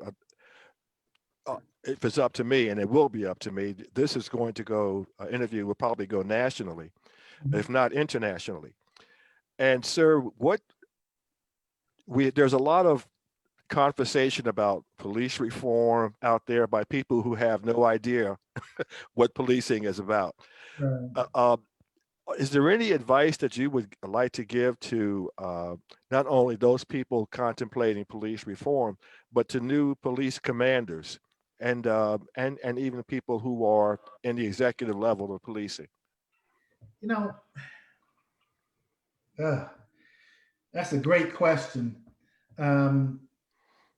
if it's up to me, and it will be up to me, this is going to go, interview will probably go nationally, if not internationally. And sir, there's a lot of conversation about police reform out there by people who have no idea what policing is about. Is there any advice that you would like to give to not only those people contemplating police reform, but to new police commanders and even people who are in the executive level of policing? You know, that's a great question. Um,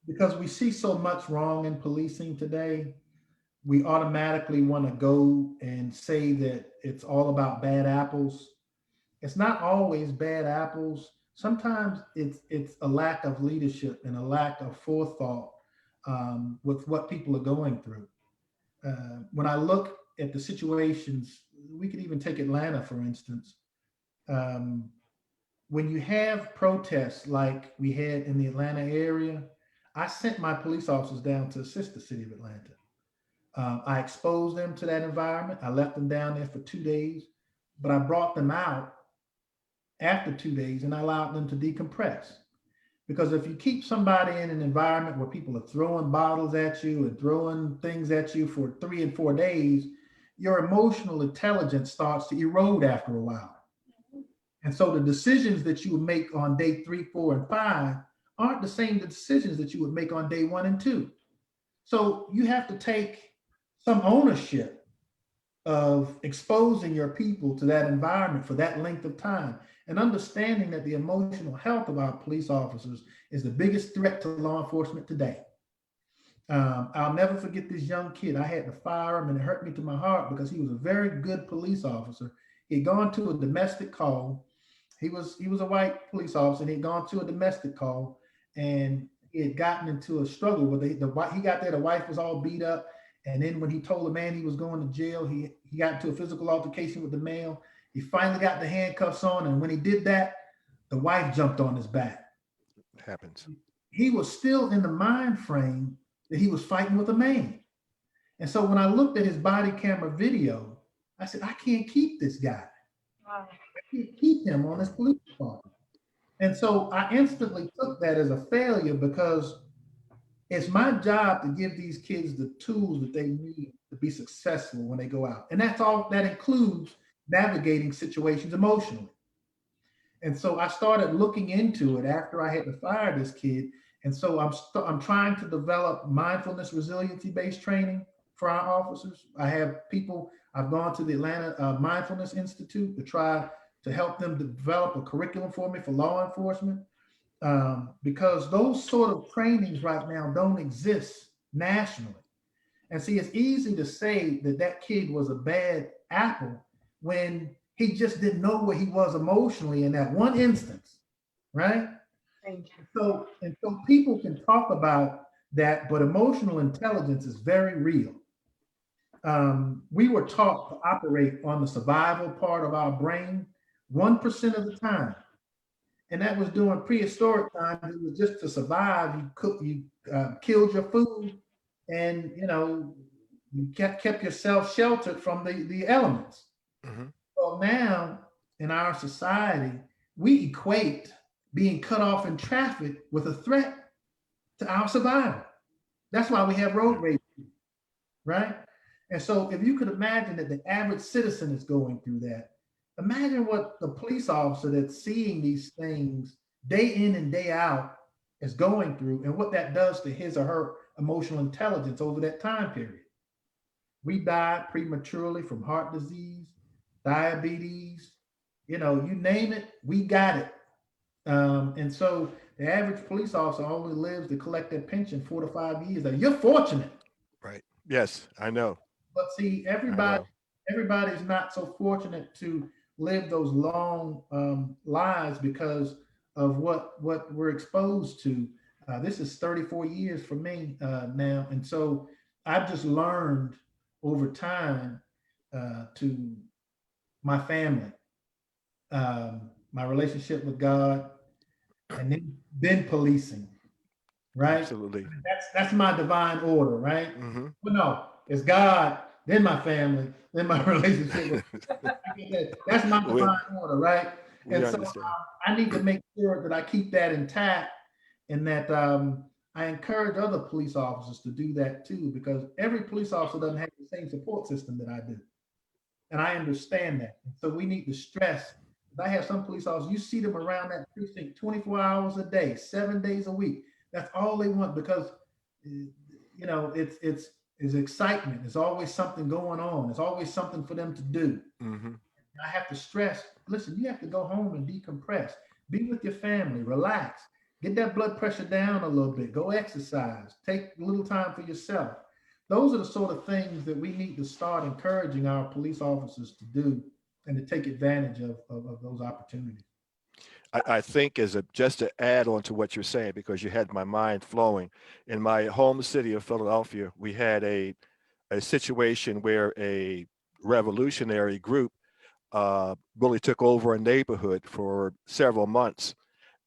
because we see so much wrong in policing today, we automatically want to go and say that it's all about bad apples. It's not always bad apples. Sometimes it's a lack of leadership and a lack of forethought with what people are going through. When I look at the situations, we could even take Atlanta, for instance. Um, when you have protests like we had in the Atlanta area, I sent my police officers down to assist the city of Atlanta. I exposed them to that environment. I left them down there for 2 days, but I brought them out after 2 days and I allowed them to decompress. Because if you keep somebody in an environment where people are throwing bottles at you and throwing things at you for 3 and 4 days, your emotional intelligence starts to erode after a while. And so the decisions that you would make on day 3, 4, and 5 aren't the same decisions that you would make on day 1 and 2. So you have to take some ownership of exposing your people to that environment for that length of time and understanding that the emotional health of our police officers is the biggest threat to law enforcement today. I'll never forget this young kid. I had to fire him and it hurt me to my heart because he was a very good police officer. He'd gone to a domestic call. He was a white police officer and he'd gone to a domestic call and he had gotten into a struggle with he got there, the wife was all beat up. And then when he told the man he was going to jail, he got into a physical altercation with the male. He finally got the handcuffs on. And when he did that, the wife jumped on his back. It happens. He was still in the mind frame that he was fighting with a man. And so when I looked at his body camera video, I said, I can't keep this guy. Wow. I can't keep him on this police department. And so I instantly took that as a failure because it's my job to give these kids the tools that they need to be successful when they go out. And that's all that includes navigating situations emotionally. And so I started looking into it after I had to fire this kid. And so I'm trying to develop mindfulness resiliency-based training for our officers. I have people, I've gone to the Atlanta Mindfulness Institute to try to help them develop a curriculum for me for law enforcement. Because those sort of trainings right now don't exist nationally. And see, it's easy to say that that kid was a bad apple when he just didn't know where he was emotionally in that one instance, right? Thank you. So people can talk about that, but emotional intelligence is very real. We were taught to operate on the survival part of our brain 1% of the time. And that was during prehistoric times. It was just to survive. You killed your food, and you kept yourself sheltered from the elements. Mm-hmm. So now in our society, we equate being cut off in traffic with a threat to our survival. That's why we have road rage, right? And so if you could imagine that the average citizen is going through that, imagine what the police officer that's seeing these things day in and day out is going through and what that does to his or her emotional intelligence over that time period. We die prematurely from heart disease, diabetes, you name it, we got it. And so the average police officer only lives to collect their pension 4 to 5 years. Now, you're fortunate. Right. Yes, I know. But see, everybody's not so fortunate to live those long lives because of what we're exposed to. This is 34 years for me now. And so I've just learned over time to my family, my relationship with God, and then policing, right? Absolutely. That's my divine order, right? Mm-hmm. But no, it's God, then my family, then my relationship with that's my divine order, right? And so I need to make sure that I keep that intact and that I encourage other police officers to do that too, because every police officer doesn't have the same support system that I do. And I understand that. So we need to stress. I have some police officers, you see them around that precinct 24 hours a day, 7 days a week. That's all they want because, it's is excitement. There's always something going on. There's always something for them to do. Mm-hmm. I have to stress, listen, you have to go home and decompress. Be with your family, relax, get that blood pressure down a little bit, go exercise, take a little time for yourself. Those are the sort of things that we need to start encouraging our police officers to do and to take advantage of those opportunities. I think just to add on to what you're saying, because you had my mind flowing, in my home city of Philadelphia, we had a situation where a revolutionary group really took over a neighborhood for several months,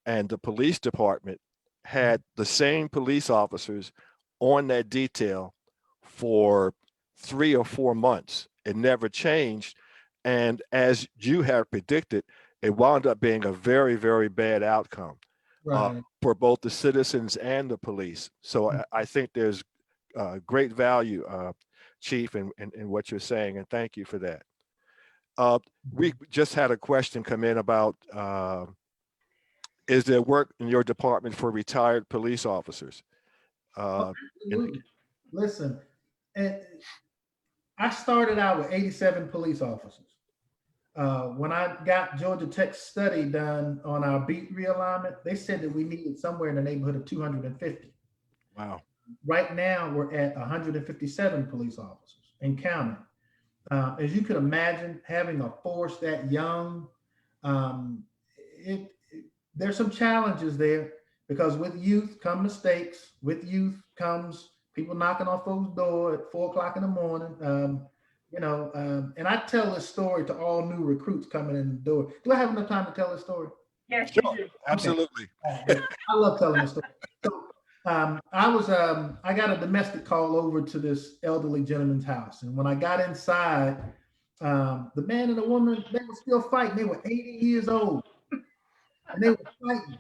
and the police department had the same police officers on that detail for 3 or 4 months. It never changed. And as you have predicted, it wound up being a very, very bad outcome Right. for both the citizens and the police. So I think there's great value, Chief, in what you're saying, and thank you for that. We just had a question come in about, is there work in your department for retired police officers? Absolutely. Listen, I started out with 87 police officers. When I got Georgia Tech's study done on our beat realignment, they said that we needed somewhere in the neighborhood of 250. Wow. Right now, we're at 157 police officers and counting. As you could imagine, having a force that young, there's some challenges there, because with youth come mistakes. With youth comes people knocking on folks' door at 4 o'clock in the morning. And I tell this story to all new recruits coming in the door. Do I have enough time to tell this story? Yes, Sure, you do. absolutely. Okay. I love telling this story. So I got a domestic call over to this elderly gentleman's house, and when I got inside, the man and the woman, they were still fighting. They were 80 years old, and they were fighting.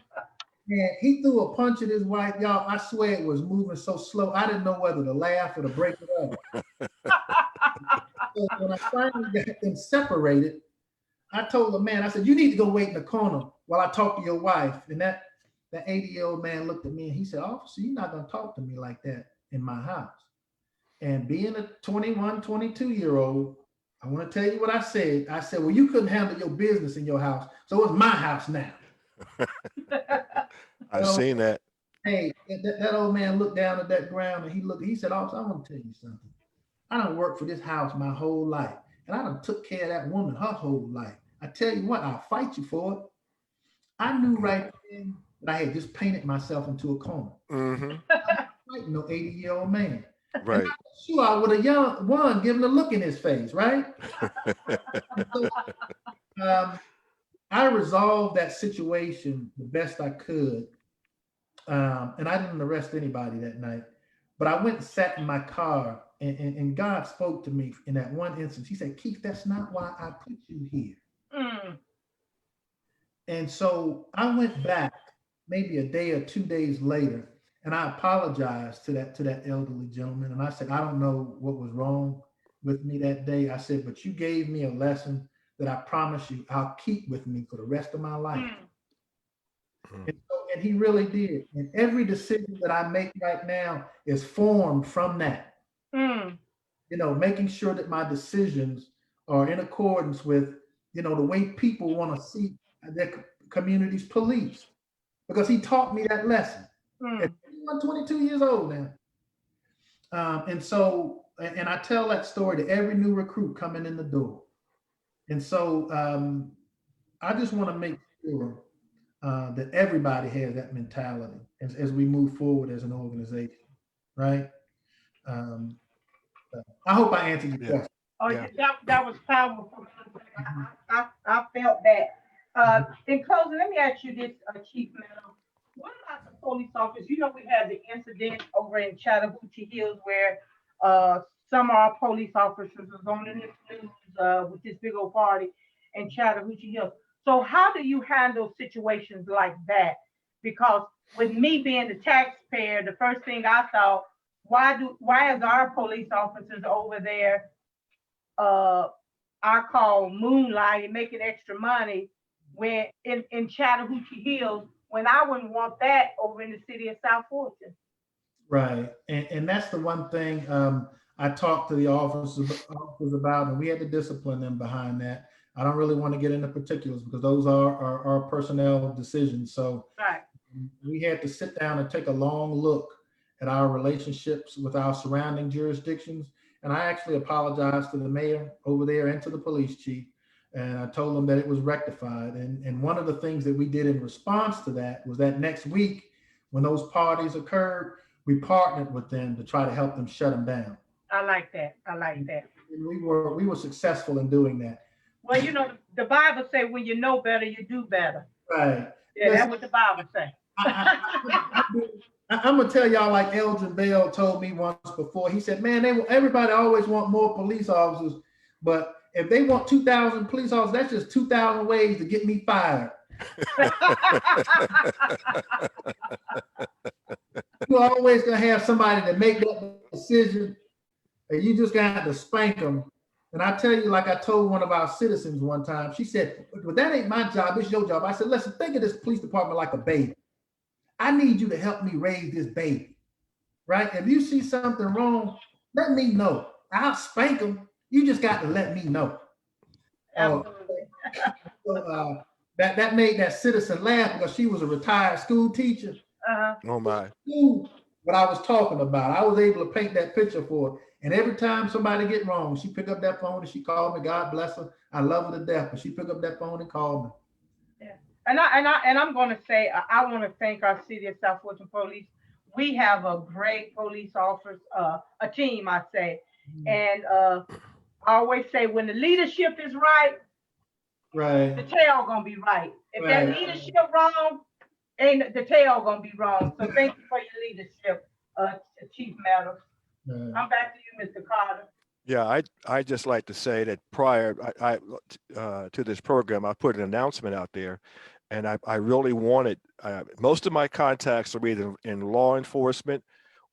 And he threw a punch at his wife, y'all. I swear it was moving so slow, I didn't know whether to laugh or to break it up. So when I finally got them separated, I told the man, I said, you need to go wait in the corner while I talk to your wife. And that 80-year-old man looked at me and he said, officer, you're not going to talk to me like that in my house. And being a 21, 22-year-old, I want to tell you what I said. I said, well, you couldn't handle your business in your house, so it's my house now. I've seen that. Hey, that old man looked down at that ground and he said, officer, I want to tell you something. I done worked for this house my whole life, and I done took care of that woman her whole life. I tell you what, I'll fight you for it. I knew right then that I had just painted myself into a corner. Mm-hmm. I'm fighting no 80-year-old man. Right. Sure, I would have young one giving a look in his face, right? So, I resolved that situation the best I could, and I didn't arrest anybody that night. But I went and sat in my car, and God spoke to me in that one instance. He said, Keith, that's not why I put you here. Mm. And so I went back maybe a day or 2 days later, and I apologized to that elderly gentleman. And I said, I don't know what was wrong with me that day. I said, but you gave me a lesson that I promise you I'll keep with me for the rest of my life. Mm. And he really did. And every decision that I make right now is formed from that. Mm. Making sure that my decisions are in accordance with, the way people want to see their community's police. Because he taught me that lesson. Mm. I'm 22 years old now. And I tell that story to every new recruit coming in the door. And so I just want to make sure that everybody has that mentality as we move forward as an organization, right? I hope I answered your question. Oh, yeah. That was powerful. I felt that. In closing, let me ask you this, Chief Meadows. What about the police officers? We had the incident over in Chattahoochee Hills where some of our police officers was on the news with this big old party in Chattahoochee Hills. So how do you handle situations like that? Because with me being the taxpayer, the first thing I thought, why is our police officers over there, I call moonlighting, making extra money when in Chattahoochee Hills, when I wouldn't want that over in the city of South Fulton. Right. And that's the one thing I talked to the officers about, and we had to discipline them behind that. I don't really want to get into particulars because those are our personnel decisions. So Right. we had to sit down and take a long look at our relationships with our surrounding jurisdictions. And I actually apologized to the mayor over there and to the police chief. And I told them that it was rectified. And one of the things that we did in response to that was that next week, when those parties occurred, we partnered with them to try to help them shut them down. I like that. I like that. And we were successful in doing that. Well, you know, the Bible say when you know better, you do better. Right. Yeah, that's what the Bible say. I'm gonna tell y'all, like Elgin Bell told me once before. He said, "Man, everybody always want more police officers, but if they want 2,000 police officers, that's just 2,000 ways to get me fired." You're always gonna have somebody to make that decision, and you just gonna have to spank them. And I tell you, like I told one of our citizens one time, she said, "Well, that ain't my job, it's your job." I said, "Listen, think of this police department like a baby. I need you to help me raise this baby, right? If you see something wrong, let me know. I'll spank them. You just got to let me know." Absolutely. So, that made that citizen laugh because she was a retired school teacher. Oh my. What I was talking about, I was able to paint that picture for her. And every time somebody get wrong, she pick up that phone and she called me. God bless her. I love her to death, but she pick up that phone and called me. Yeah. And I'm going to say, I want to thank our city of South Fulton Police. We have a great police officers, a team, I say. And I always say, when the leadership is right, the tail gonna be right. If that leadership wrong, ain't the tail gonna be wrong. So thank you for your leadership, Chief Meadows. I'm back to you, Mr. Carter. Yeah, I just like to say that prior to this program, I put an announcement out there, and I really wanted, most of my contacts are either in law enforcement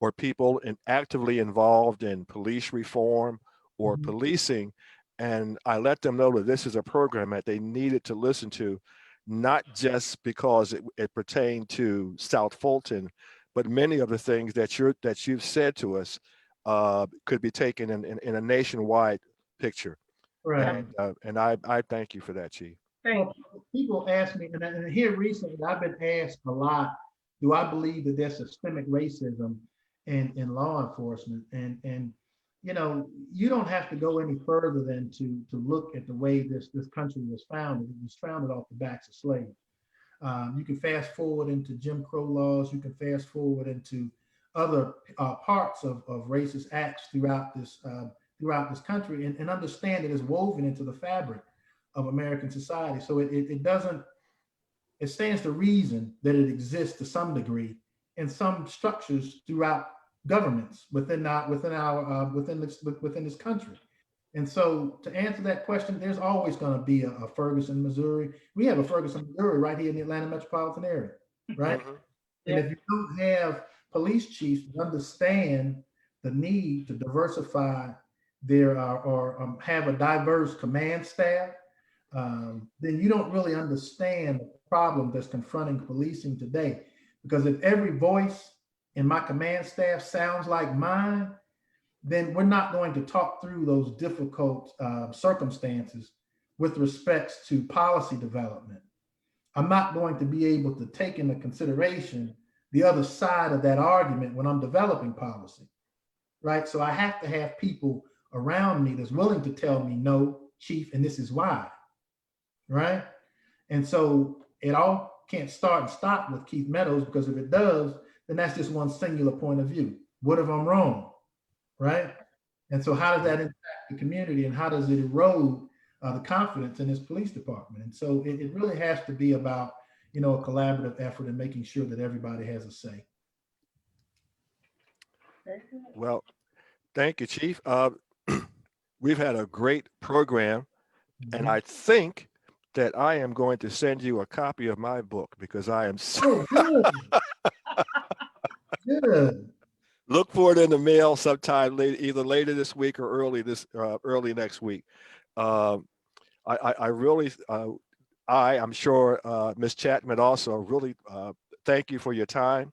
or people actively involved in police reform or policing. And I let them know that this is a program that they needed to listen to, not just because it pertained to South Fulton, but many of the things that you've said to us could be taken in a nationwide picture. Right. And I thank you for that, Chief. Well, people ask me, and here recently, I've been asked a lot, do I believe that there's systemic racism in law enforcement? And you know, you don't have to go any further than to look at the way this country was founded. It was founded off the backs of slaves. You can fast forward into Jim Crow laws. You can fast forward into other parts of racist acts throughout this country, and understand it is woven into the fabric of American society. So it stands to reason that it exists to some degree in some structures throughout governments within this country. And so to answer that question, there's always going to be a Ferguson, Missouri. We have a Ferguson, Missouri right here in the Atlanta metropolitan area, right? And if you don't have police chiefs who understand the need to diversify their or have a diverse command staff, then you don't really understand the problem that's confronting policing today. Because if every voice in my command staff sounds like mine, then we're not going to talk through those difficult circumstances with respects to policy development. I'm not going to be able to take into consideration the other side of that argument when I'm developing policy, right? So I have to have people around me that's willing to tell me, no, chief, and this is why, right? And so it all can't start and stop with Keith Meadows, because if it does, then that's just one singular point of view. What if I'm wrong, right? And so how does that impact the community, and how does it erode the confidence in this police department? And so it really has to be about, you know, a collaborative effort and making sure that everybody has a say. Well, thank you, Chief. We've had a great program, and I think that I am going to send you a copy of my book, because I am so good. Good. Look for it in the mail sometime later, either later this week or early next week. I really, I'm sure Ms. Chatman also really thank you for your time.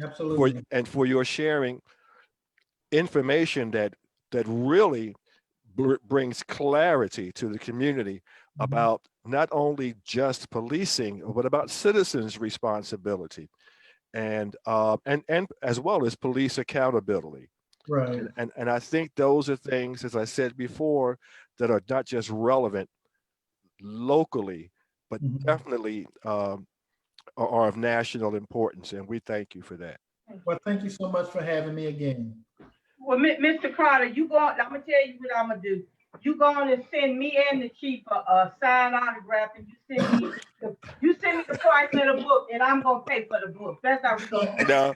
Absolutely. And for your sharing information that that really brings clarity to the community about not only just policing, but about citizens' responsibility and as well as police accountability. Right. And I think those are things, as I said before, that are not just relevant locally, but definitely are of national importance. And we thank you for that. Well, thank you so much for having me again. Well, Mr. Carter, I'm gonna tell you what I'm gonna do. You go on and send me and the chief a signed autograph, and you send me the price of the book, and I'm gonna pay for the book. That's how we gonna do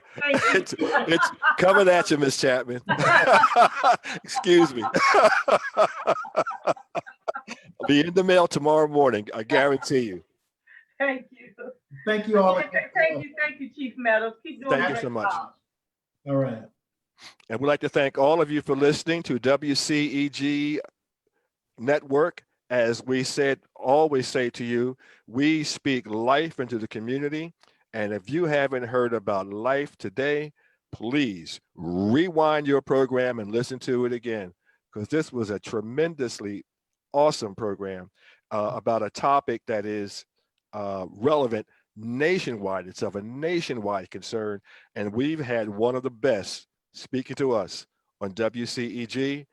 it. It's coming at you, Miss Chapman. Excuse me. I'll be in the mail tomorrow morning. I guarantee you. Thank you. Thank you all. Thank you, Chief Meadows. Keep doing Thank you so much. All right. And we'd like to thank all of you for listening to WCEG Network. As we always say to you, we speak life into the community. And if you haven't heard about life today, please rewind your program and listen to it again, because this was a tremendously awesome program about a topic that is relevant nationwide. It's of a nationwide concern. And we've had one of the best speaking to us on WCEG.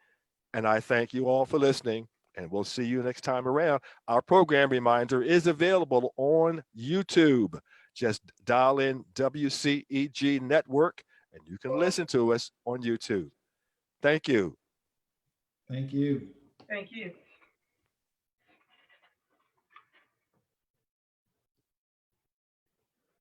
And I thank you all for listening, and we'll see you next time around. Our program reminder is available on YouTube. Just dial in WCEG Network and you can listen to us on YouTube. Thank you. Thank you. Thank you.